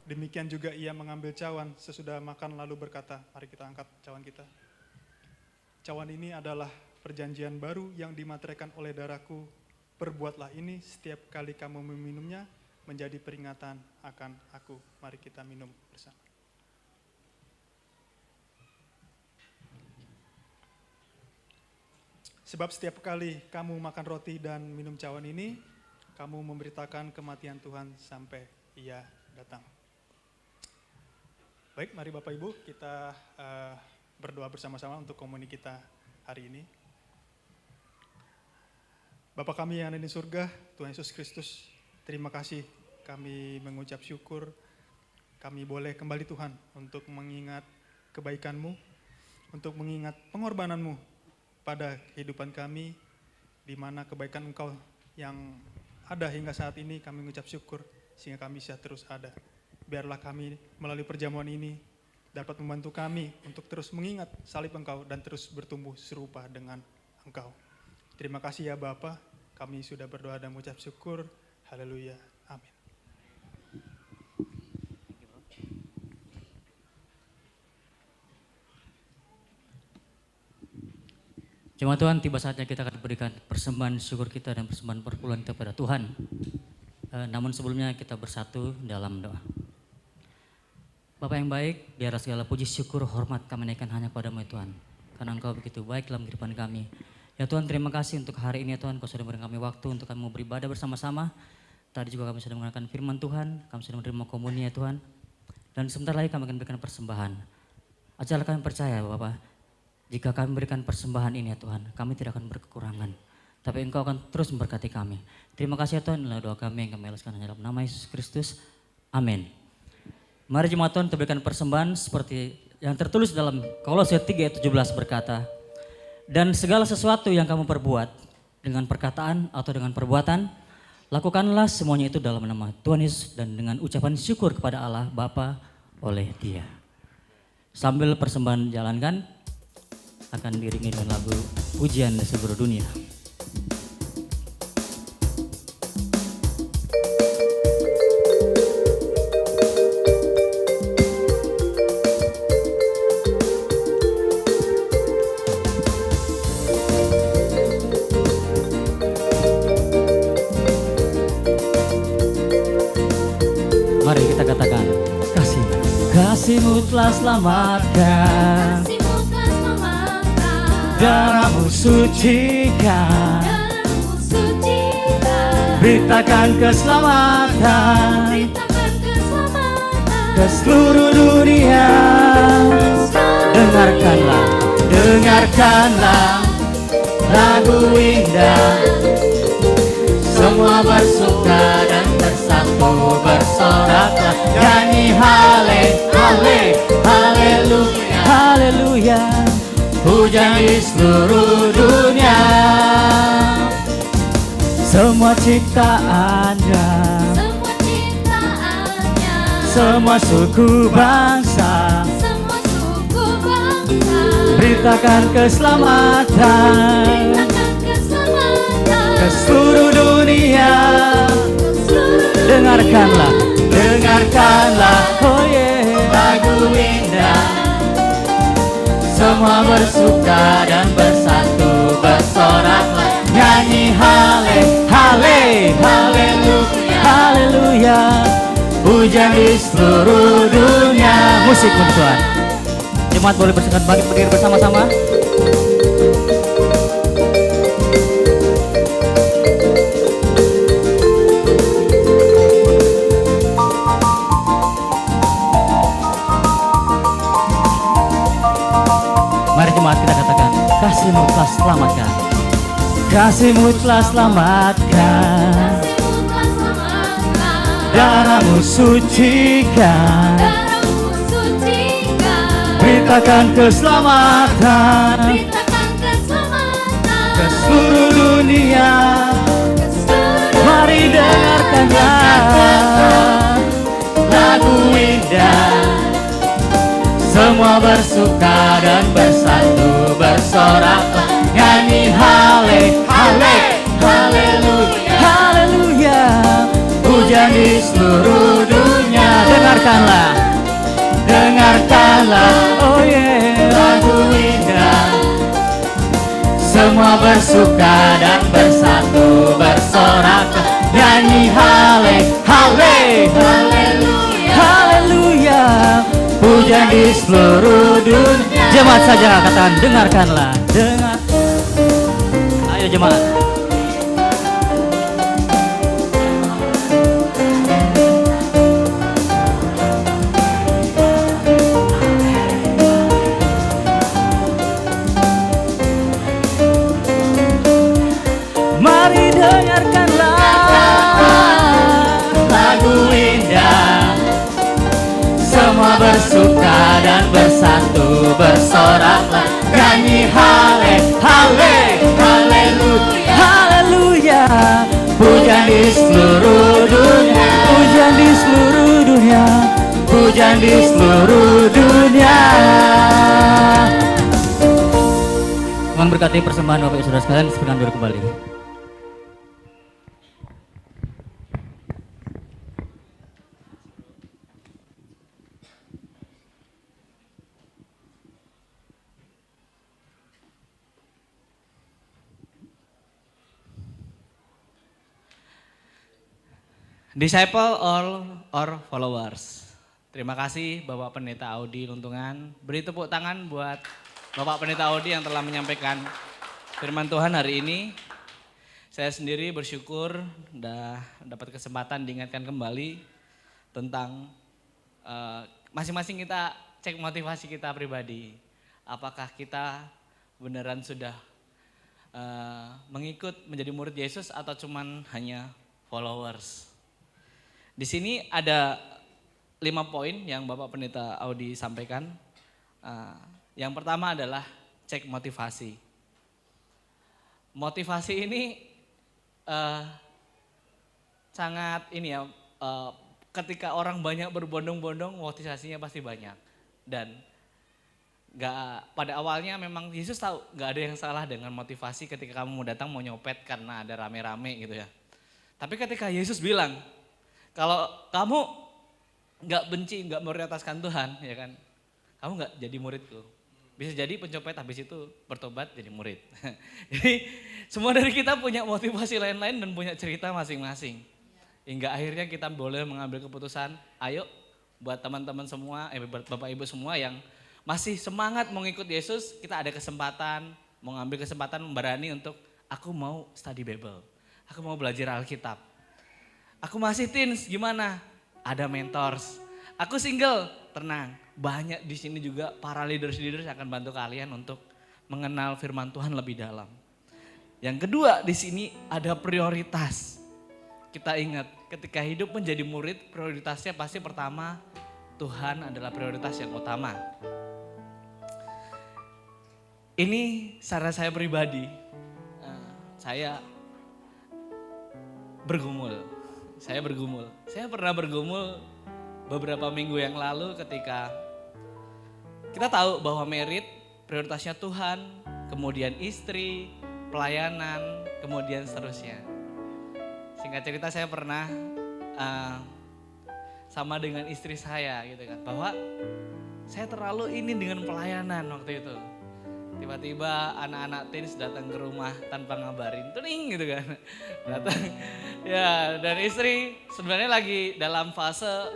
Speaker 5: Demikian juga ia mengambil cawan sesudah makan lalu berkata, mari kita angkat cawan kita. Cawan ini adalah perjanjian baru yang dimateraikan oleh darahku. Perbuatlah ini setiap kali kamu meminumnya menjadi peringatan akan aku. Mari kita minum bersama. Sebab setiap kali kamu makan roti dan minum cawan ini, kamu memberitakan kematian Tuhan sampai ia datang. Baik, mari Bapak Ibu kita berdoa bersama-sama untuk komuni kita hari ini. Bapa kami yang ada di surga, Tuhan Yesus Kristus, terima kasih kami mengucap syukur, kami boleh kembali Tuhan untuk mengingat kebaikan-Mu, untuk mengingat pengorbanan-Mu pada kehidupan kami, di mana kebaikan Engkau yang ada hingga saat ini kami mengucap syukur, sehingga kami bisa terus ada. Biarlah kami melalui perjamuan ini dapat membantu kami untuk terus mengingat salib Engkau dan terus bertumbuh serupa dengan Engkau. Terima kasih ya Bapa, kami sudah berdoa dan mengucap syukur. Haleluya. Amin.
Speaker 3: Jemaat Tuhan, tiba saatnya kita akan berikan persembahan syukur kita dan persembahan perpuluhan kita kepada Tuhan. Namun sebelumnya kita bersatu dalam doa. Bapa yang baik, biarlah segala puji syukur hormat kami naikkan hanya kepada-Mu ya Tuhan. Karena Engkau begitu baik dalam kehidupan kami. Ya Tuhan, terima kasih untuk hari ini ya Tuhan, Kau sudah memberikan kami waktu untuk kami mau beribadah bersama-sama. Tadi juga kami sudah mendengarkan firman Tuhan, kami sudah menerima komuni ya Tuhan. Dan sebentar lagi kami akan berikan persembahan. Ajarlah kami percaya Bapak, jika kami berikan persembahan ini ya Tuhan, kami tidak akan berkekurangan. Tapi Engkau akan terus memberkati kami. Terima kasih ya Tuhan, inilah doa kami yang kami alaskan dalam nama Yesus Kristus. Amin. Mari jemaat Tuhan kita berikan persembahan seperti yang tertulis dalam Kolose 3 ayat 17 berkata, dan segala sesuatu yang kamu perbuat dengan perkataan atau dengan perbuatan, lakukanlah semuanya itu dalam nama Tuhan Yesus dan dengan ucapan syukur kepada Allah Bapa oleh Dia. Sambil persembahan jalankan, akan diiringi dengan lagu pujian seluruh dunia. Mari kita katakan, kasih-Mu telah selamatkan, darah-Mu sucikan, beritakan keselamatan ke seluruh dunia. Dengarkanlah lagu indah, semua bersuka dan bersatu bersoraklah, nyanyi haleluya, haleluya. Pujian di seluruh dunia, semua ciptaannya, semua suku bangsa, beritakan keselamatan ke seluruh dunia. Dengarkanlah, oh yeah, lagu indah, semua bersuka dan bersatu bersoraklah, nyanyi haleluya, haleluya. Pujian di seluruh dunia. Musik untuk Tuhan. Jemaat boleh bersekat bangkit berdiri bersama-sama. Mari jemaat kita katakan, kasih-Mu telah selamatkan, kasih-Mu telah selamatkan, darah-Mu sucikan, beritakan keselamatan ke seluruh dunia. Mari dengarkanlah lagu indah, semua bersuka dan bersatu bersoraklah, nyanyi haleluya, haleluya. Pujian di seluruh dunia. Dengarkanlah, oh yeah, lagu indah, semua bersuka dan bersatu bersoraklah, nyanyi haleluya, haleluya. Pujian di seluruh dunia. Jemaat saja katakan, dengarkanlah, dengar. Ayo jemaat. bersuka dan bersatu, bersoraklah nyanyi haleluya, haleluya. Pujian di seluruh dunia, pujian di seluruh dunia, pujian di seluruh dunia. Tuhan berkati persembahan Bapak Ibu Saudara sekalian, silakan duduk kembali.
Speaker 2: Disciple or followers. Terima kasih Bapak Pendeta Audi Luntungan. Beri tepuk tangan buat Bapak Pendeta Audi yang telah menyampaikan firman Tuhan hari ini. Saya sendiri bersyukur sudah dapat kesempatan diingatkan kembali tentang masing-masing kita cek motivasi kita pribadi. Apakah kita beneran sudah mengikut menjadi murid Yesus atau cuman hanya followers. Di sini ada 5 poin yang Bapak Pendeta Audi sampaikan. Yang pertama adalah cek motivasi. Motivasi ini sangat ini ya, ketika orang banyak berbondong-bondong motivasinya pasti banyak. Dan pada awalnya memang Yesus tahu gak ada yang salah dengan motivasi ketika kamu mau datang mau nyopet karena ada rame-rame gitu ya. Tapi ketika Yesus bilang, kalau kamu gak benci, gak prioritaskan Tuhan, ya kan, kamu gak jadi muridku. Bisa jadi pencopet habis itu bertobat jadi murid. Jadi semua dari kita punya motivasi lain-lain dan punya cerita masing-masing. Hingga akhirnya kita boleh mengambil keputusan, ayo buat teman-teman semua, buat Bapak Ibu semua yang masih semangat mengikut Yesus, kita ada kesempatan, mau ngambil kesempatan berani untuk aku mau study Bible, aku mau belajar Alkitab. Aku masih teens, gimana? Ada mentors. Aku single, tenang. Banyak di sini juga para leaders yang akan bantu kalian untuk mengenal firman Tuhan lebih dalam. Yang kedua di sini ada prioritas. Kita ingat ketika hidup menjadi murid, prioritasnya pasti pertama Tuhan adalah prioritas yang utama. Ini saran saya pribadi. Saya bergumul. Saya pernah bergumul beberapa minggu yang lalu ketika kita tahu bahwa merit prioritasnya Tuhan, kemudian istri, pelayanan, kemudian seterusnya. Singkat cerita saya pernah sama dengan istri saya gitu kan, bahwa saya terlalu ini dengan pelayanan waktu itu. Tiba-tiba anak-anak teens datang ke rumah tanpa ngabarin, tuning gitu kan. Datang, ya dan istri sebenarnya lagi dalam fase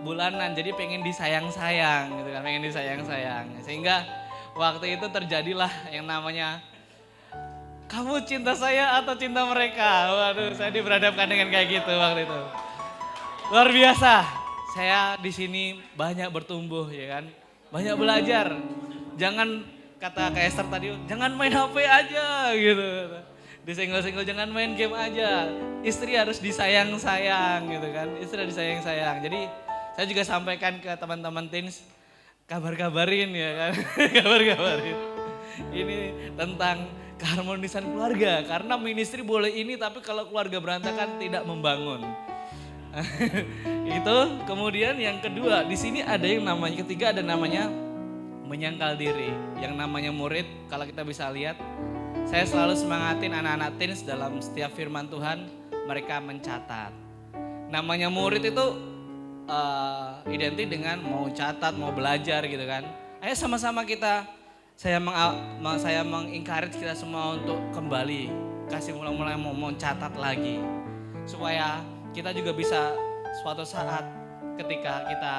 Speaker 2: bulanan, jadi pengen disayang-sayang gitu kan, pengen disayang-sayang. Sehingga waktu itu terjadilah yang namanya, kamu cinta saya atau cinta mereka? Waduh, saya diperhadapkan dengan kayak gitu waktu itu. Luar biasa, saya di sini banyak bertumbuh ya kan, banyak belajar. Jangan kata Kak Esther tadi, jangan main HP aja gitu. Disenggol-senggol, jangan main game aja. Istri harus disayang-sayang gitu kan. Istri harus disayang-sayang. Jadi saya juga sampaikan ke teman-teman teens, kabar-kabarin ya kan. Kabar-kabarin. Ini tentang keharmonisan keluarga. Karena ministry boleh ini tapi kalau keluarga berantakan tidak membangun. Itu kemudian yang kedua, di sini ada yang namanya, ketiga ada namanya menyangkal diri. Yang namanya murid, kalau kita bisa lihat, saya selalu semangatin anak-anak teens dalam setiap firman Tuhan, mereka mencatat. Namanya murid itu identik dengan mau catat, mau belajar gitu kan. Ayo sama-sama kita, saya mengencourage kita semua untuk kembali, kasih mulai mau catat lagi. Supaya kita juga bisa suatu saat ketika kita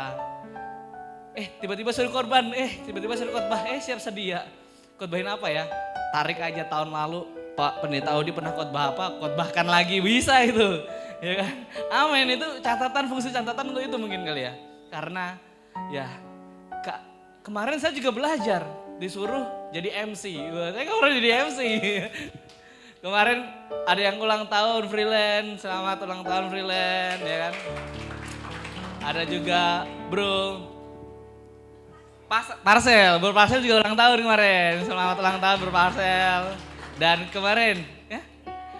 Speaker 2: tiba-tiba suruh korban, tiba-tiba suruh khotbah, siap sedia. Khotbahin apa ya? Tarik aja tahun lalu Pak Pendeta Audi pernah khotbah apa? Khotbahkan lagi, bisa itu. Ya kan? Amin, itu catatan, fungsi catatan untuk itu mungkin kali ya. Karena ya kemarin saya juga belajar, disuruh jadi MC. Saya kan pernah jadi MC. Kemarin ada yang ulang tahun freelance, selamat ulang tahun freelance ya kan. Ada juga Bro Parcel. Bro Parcel juga ulang tahun kemarin. Selamat ulang tahun Bro Parcel. Dan kemarin, ya,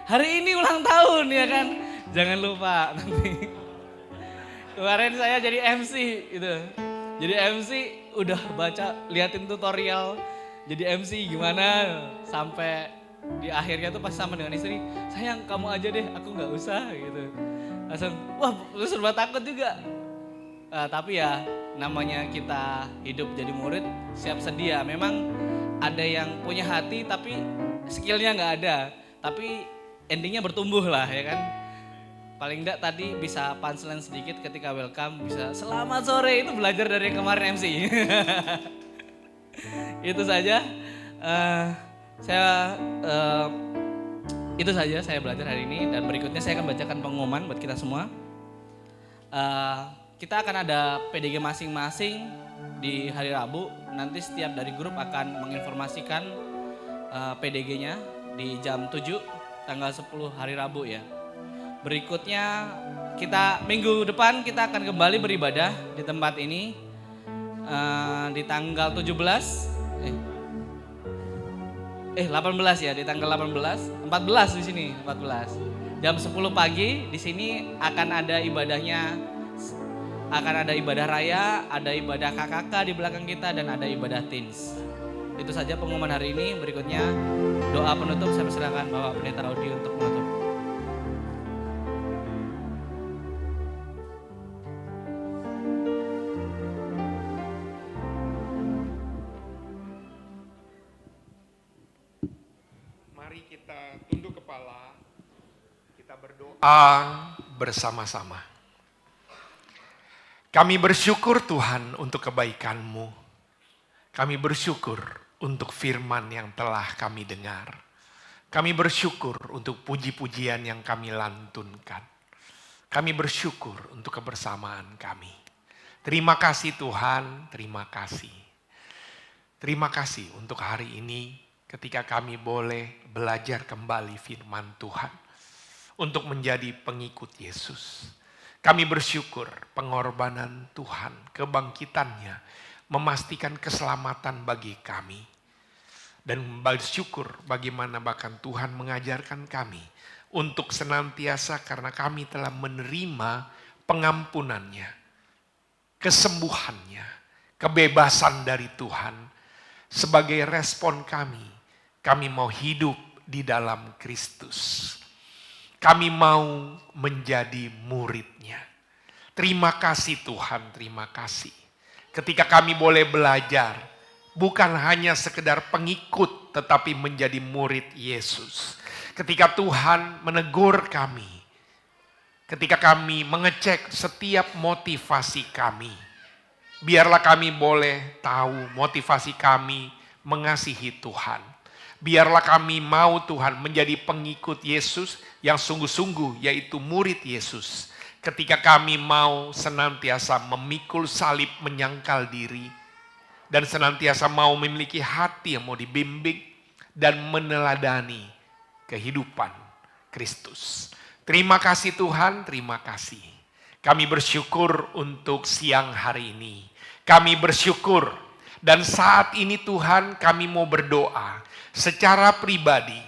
Speaker 2: hari ini ulang tahun ya kan. Jangan lupa nanti. Kemarin saya jadi MC gitu. Jadi MC udah baca, liatin tutorial jadi MC gimana. Sampai di akhirnya tuh pas sama dengan istri, sayang kamu aja deh, aku nggak usah gitu. Langsung, wah serba takut juga. Tapi ya namanya kita hidup jadi murid siap sedia. Memang ada yang punya hati tapi skillnya nggak ada. Tapi endingnya bertumbuh lah ya kan. Paling enggak tadi bisa punchline sedikit ketika welcome, bisa selamat sore, itu belajar dari yang kemarin MC. Itu saja. Itu saja saya belajar hari ini, dan berikutnya saya akan bacakan pengumuman buat kita semua. Kita akan ada PDG masing-masing di hari Rabu. Nanti setiap dari grup akan menginformasikan PDG-nya di jam 7 tanggal 10 hari Rabu ya. Berikutnya kita minggu depan kita akan kembali beribadah di tempat ini di tanggal 18 ya, di tanggal 14 di sini, 14. Jam 10 pagi di sini akan ada ibadahnya, akan ada ibadah raya, ada ibadah KKK di belakang kita, dan ada ibadah teens. Itu saja pengumuman hari ini. Berikutnya doa penutup, saya persilakan Bapak Pendeta Audi untuk menutup.
Speaker 4: Mari kita tunduk kepala, kita berdoa bersama-sama. Kami bersyukur Tuhan untuk kebaikan-Mu. Kami bersyukur untuk firman yang telah kami dengar. Kami bersyukur untuk puji-pujian yang kami lantunkan. Kami bersyukur untuk kebersamaan kami. Terima kasih Tuhan, terima kasih. Terima kasih untuk hari ini ketika kami boleh belajar kembali firman Tuhan untuk menjadi pengikut Yesus. Kami bersyukur pengorbanan Tuhan, kebangkitannya memastikan keselamatan bagi kami. Dan bersyukur bagaimana bahkan Tuhan mengajarkan kami untuk senantiasa, karena kami telah menerima pengampunannya, kesembuhannya, kebebasan dari Tuhan. Sebagai respon kami mau hidup di dalam Kristus. Kami mau menjadi muridnya. Terima kasih Tuhan, terima kasih. Ketika kami boleh belajar, bukan hanya sekedar pengikut, tetapi menjadi murid Yesus. Ketika Tuhan menegur kami, ketika kami mengecek setiap motivasi kami, biarlah kami boleh tahu motivasi kami mengasihi Tuhan. Biarlah kami mau Tuhan menjadi pengikut Yesus yang sungguh-sungguh, yaitu murid Yesus. Ketika kami mau senantiasa memikul salib, menyangkal diri, dan senantiasa mau memiliki hati yang mau dibimbing dan meneladani kehidupan Kristus. Terima kasih Tuhan, terima kasih. Kami bersyukur untuk siang hari ini. Kami bersyukur, dan saat ini Tuhan kami mau berdoa secara pribadi.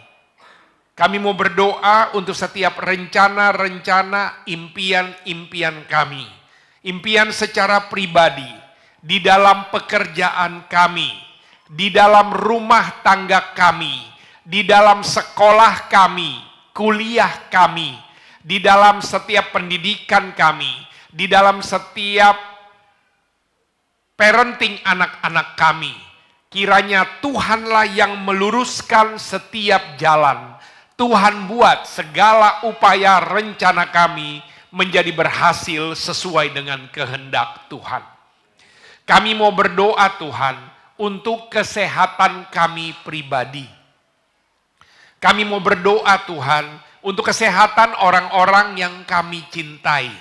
Speaker 4: Kami mau berdoa untuk setiap rencana-rencana, impian-impian kami. Impian secara pribadi, di dalam pekerjaan kami, di dalam rumah tangga kami, di dalam sekolah kami, kuliah kami, di dalam setiap pendidikan kami, di dalam setiap parenting anak-anak kami. Kiranya Tuhanlah yang meluruskan setiap jalan. Tuhan buat segala upaya rencana kami menjadi berhasil sesuai dengan kehendak Tuhan. Kami mau berdoa Tuhan untuk kesehatan kami pribadi. Kami mau berdoa Tuhan untuk kesehatan orang-orang yang kami cintai.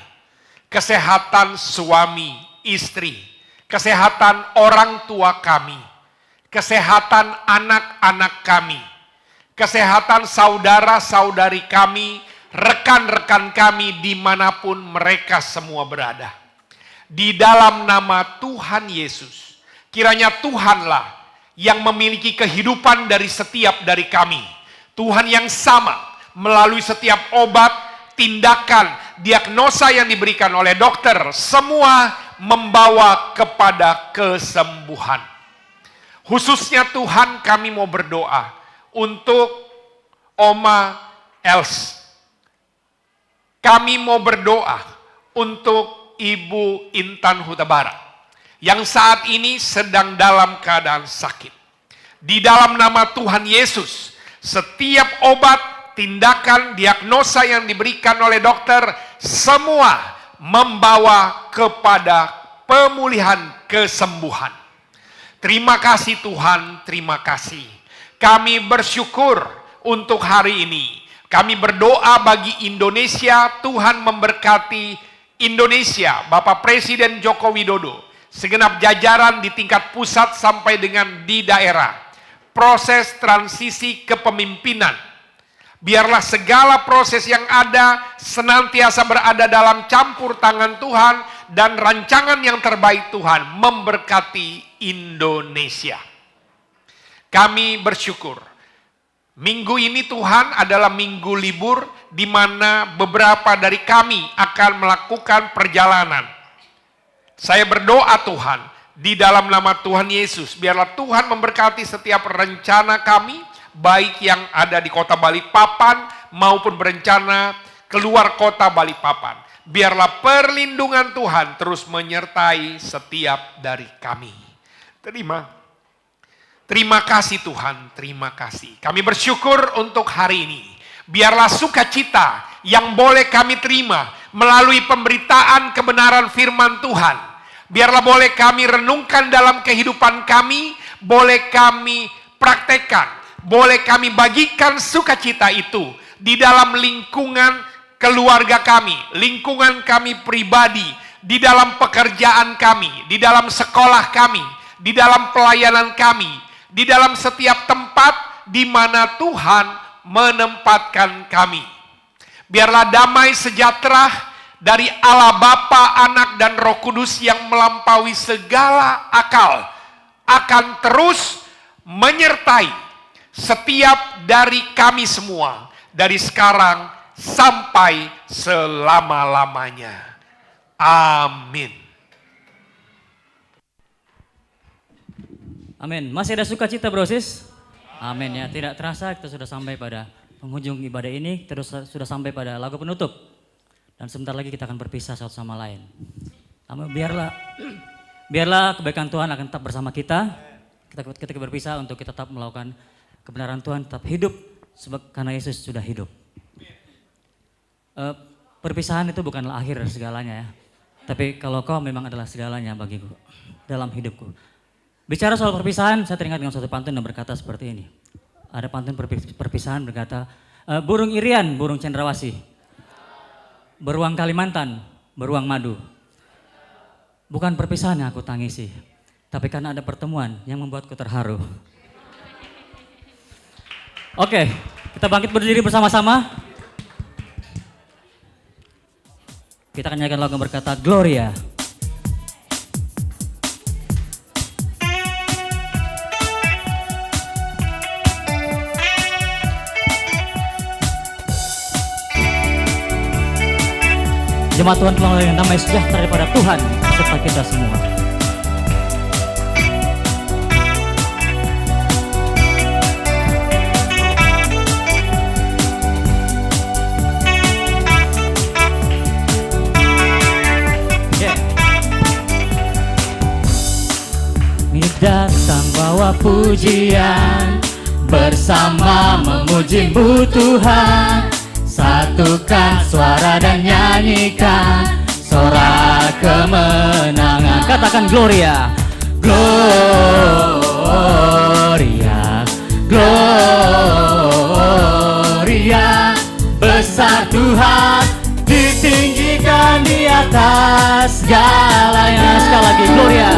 Speaker 4: Kesehatan suami, istri. Kesehatan orang tua kami. Kesehatan anak-anak kami. Kesehatan saudara-saudari kami, rekan-rekan kami dimanapun mereka semua berada. di dalam nama Tuhan Yesus. Kiranya Tuhanlah yang memiliki kehidupan dari setiap dari kami. Tuhan yang sama melalui setiap obat, tindakan, diagnosa yang diberikan oleh dokter, semua membawa kepada kesembuhan. Khususnya Tuhan, kami mau berdoa untuk Oma Els. Kami mau berdoa untuk Ibu Intan Huta Barat yang saat ini sedang dalam keadaan sakit. Di dalam nama Tuhan Yesus, setiap obat, tindakan, diagnosa yang diberikan oleh dokter, semua membawa kepada pemulihan, kesembuhan. Terima kasih Tuhan, terima kasih. Kami bersyukur untuk hari ini. Kami berdoa bagi Indonesia, Tuhan memberkati Indonesia, Bapak Presiden Joko Widodo, segenap jajaran di tingkat pusat sampai dengan di daerah. Proses transisi kepemimpinan. Biarlah segala proses yang ada senantiasa berada dalam campur tangan Tuhan dan rancangan yang terbaik Tuhan memberkati Indonesia. Kami bersyukur. Minggu ini Tuhan adalah minggu libur di mana beberapa dari kami akan melakukan perjalanan. Saya berdoa Tuhan, di dalam nama Tuhan Yesus, biarlah Tuhan memberkati setiap rencana kami, baik yang ada di kota Balikpapan maupun berencana keluar kota Balikpapan. Biarlah perlindungan Tuhan terus menyertai setiap dari kami. Terima kasih Tuhan, terima kasih. Kami bersyukur untuk hari ini. Biarlah sukacita yang boleh kami terima melalui pemberitaan kebenaran firman Tuhan. Biarlah boleh kami renungkan dalam kehidupan kami, boleh kami praktekkan, boleh kami bagikan sukacita itu di dalam lingkungan keluarga kami, lingkungan kami pribadi, di dalam pekerjaan kami, di dalam sekolah kami, di dalam pelayanan kami, di dalam setiap tempat di mana Tuhan menempatkan kami. Biarlah damai sejahtera dari Allah Bapa, Anak, dan Roh Kudus yang melampaui segala akal akan terus menyertai setiap dari kami semua dari sekarang sampai selama-lamanya. Amin.
Speaker 3: Amin. Masih ada sukacita bro sis? Amin ya. Tidak terasa kita sudah sampai pada penghujung ibadah ini. Terus sudah sampai pada lagu penutup. Dan sebentar lagi kita akan berpisah satu sama lain. Namun biarlah kebaikan Tuhan akan tetap bersama kita. Ketika berpisah untuk kita tetap melakukan kebenaran Tuhan, tetap hidup karena Yesus sudah hidup. Perpisahan itu bukanlah akhir segalanya ya. Tapi kalau kau memang adalah segalanya bagiku dalam hidupku. Bicara soal perpisahan, saya teringat dengan suatu pantun yang berkata seperti ini. Ada pantun perpisahan berkata, burung irian, burung cendrawasih, beruang Kalimantan, beruang madu. Bukan perpisahan yang aku tangisi, tapi karena ada pertemuan yang membuatku terharu. Oke, kita bangkit berdiri bersama-sama. Kita akan nyanyikan lagu yang berkata Gloria. Jemaat Tuhan pulang dengan damai sejahtera daripada Tuhan serta kita semua. Datang bawa pujian, bersama memuji-Mu Tuhan. Satukan suara dan nyanyikan sorak kemenangan. Katakan Gloria, Gloria, Gloria. Besar Tuhan, ditinggikan di atas segalanya. Sekali lagi Gloria,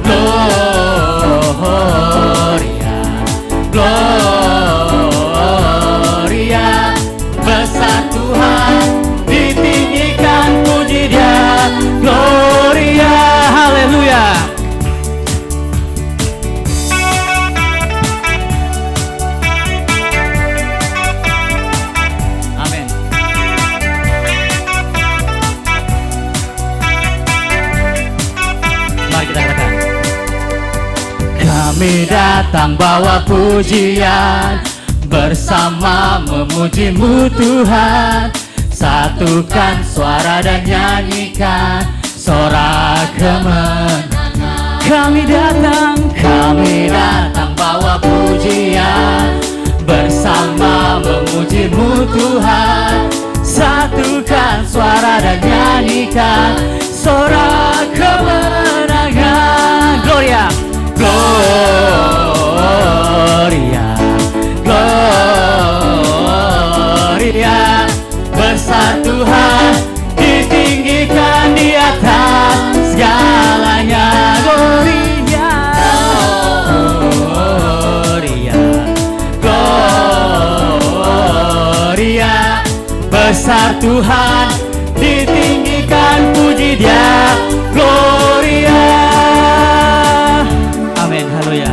Speaker 3: Gloria, Gloria. Besar Tuhan, ditinggikan puji Dia. Gloria, Kami datang bawa pujian, bersama memuji-Mu Tuhan. Satukan suara dan nyanyikan sorak kemenangan. Kami datang bawa pujian, bersama memuji-Mu Tuhan. Satukan suara dan nyanyikan sorak kemenangan. Gloria, Gloria, Gloria. Besar Tuhan, ditinggikan di atas segalanya. Gloria, Gloria, Gloria. Besar Tuhan, ditinggikan, puji Dia. Gloria. Amin, haleluya.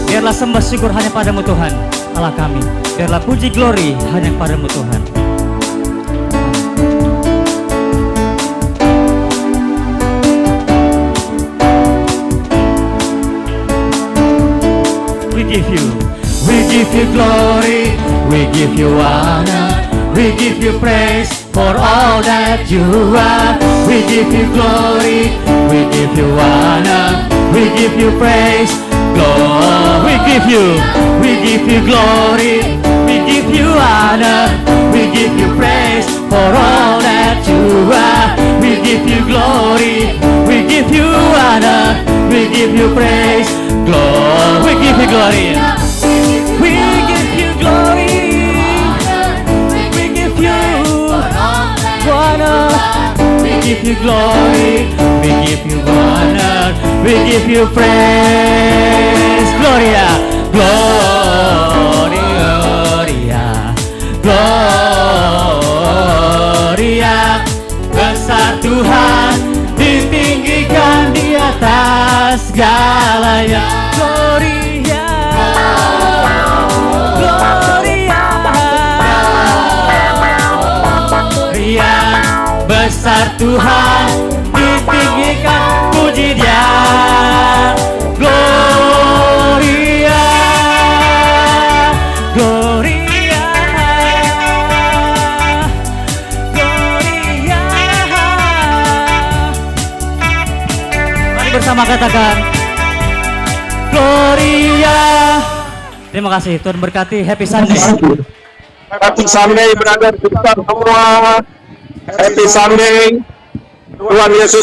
Speaker 3: Biarlah sembah syukur hanya padamu Tuhan Allah kami. Biarlah puji glori hanya padamu Tuhan. We give you glory, we give you honor, we give you praise for all that you are. We give you glory, we give you honor, we give you praise. We give you glory, we give you honor, we give you praise for all that you are. We give you glory, we give you honor, we give you praise. We give you glory, we give you glory, we give you honor, we give you glory, we give you honor, we give you praise. Gloria, Gloria, Gloria. Besar Tuhan, ditinggikan di atas segalanya. Gloria, Gloria, Gloria. Besar Tuhan, ditinggikan, puji Dia. Gloria, Gloria, Gloria. Mari bersama katakan Gloria. Terima kasih, Tuhan berkati. Happy Sunday.
Speaker 6: Happy Sunday, brother kita semua. Happy Sunday. Tuhan Yesus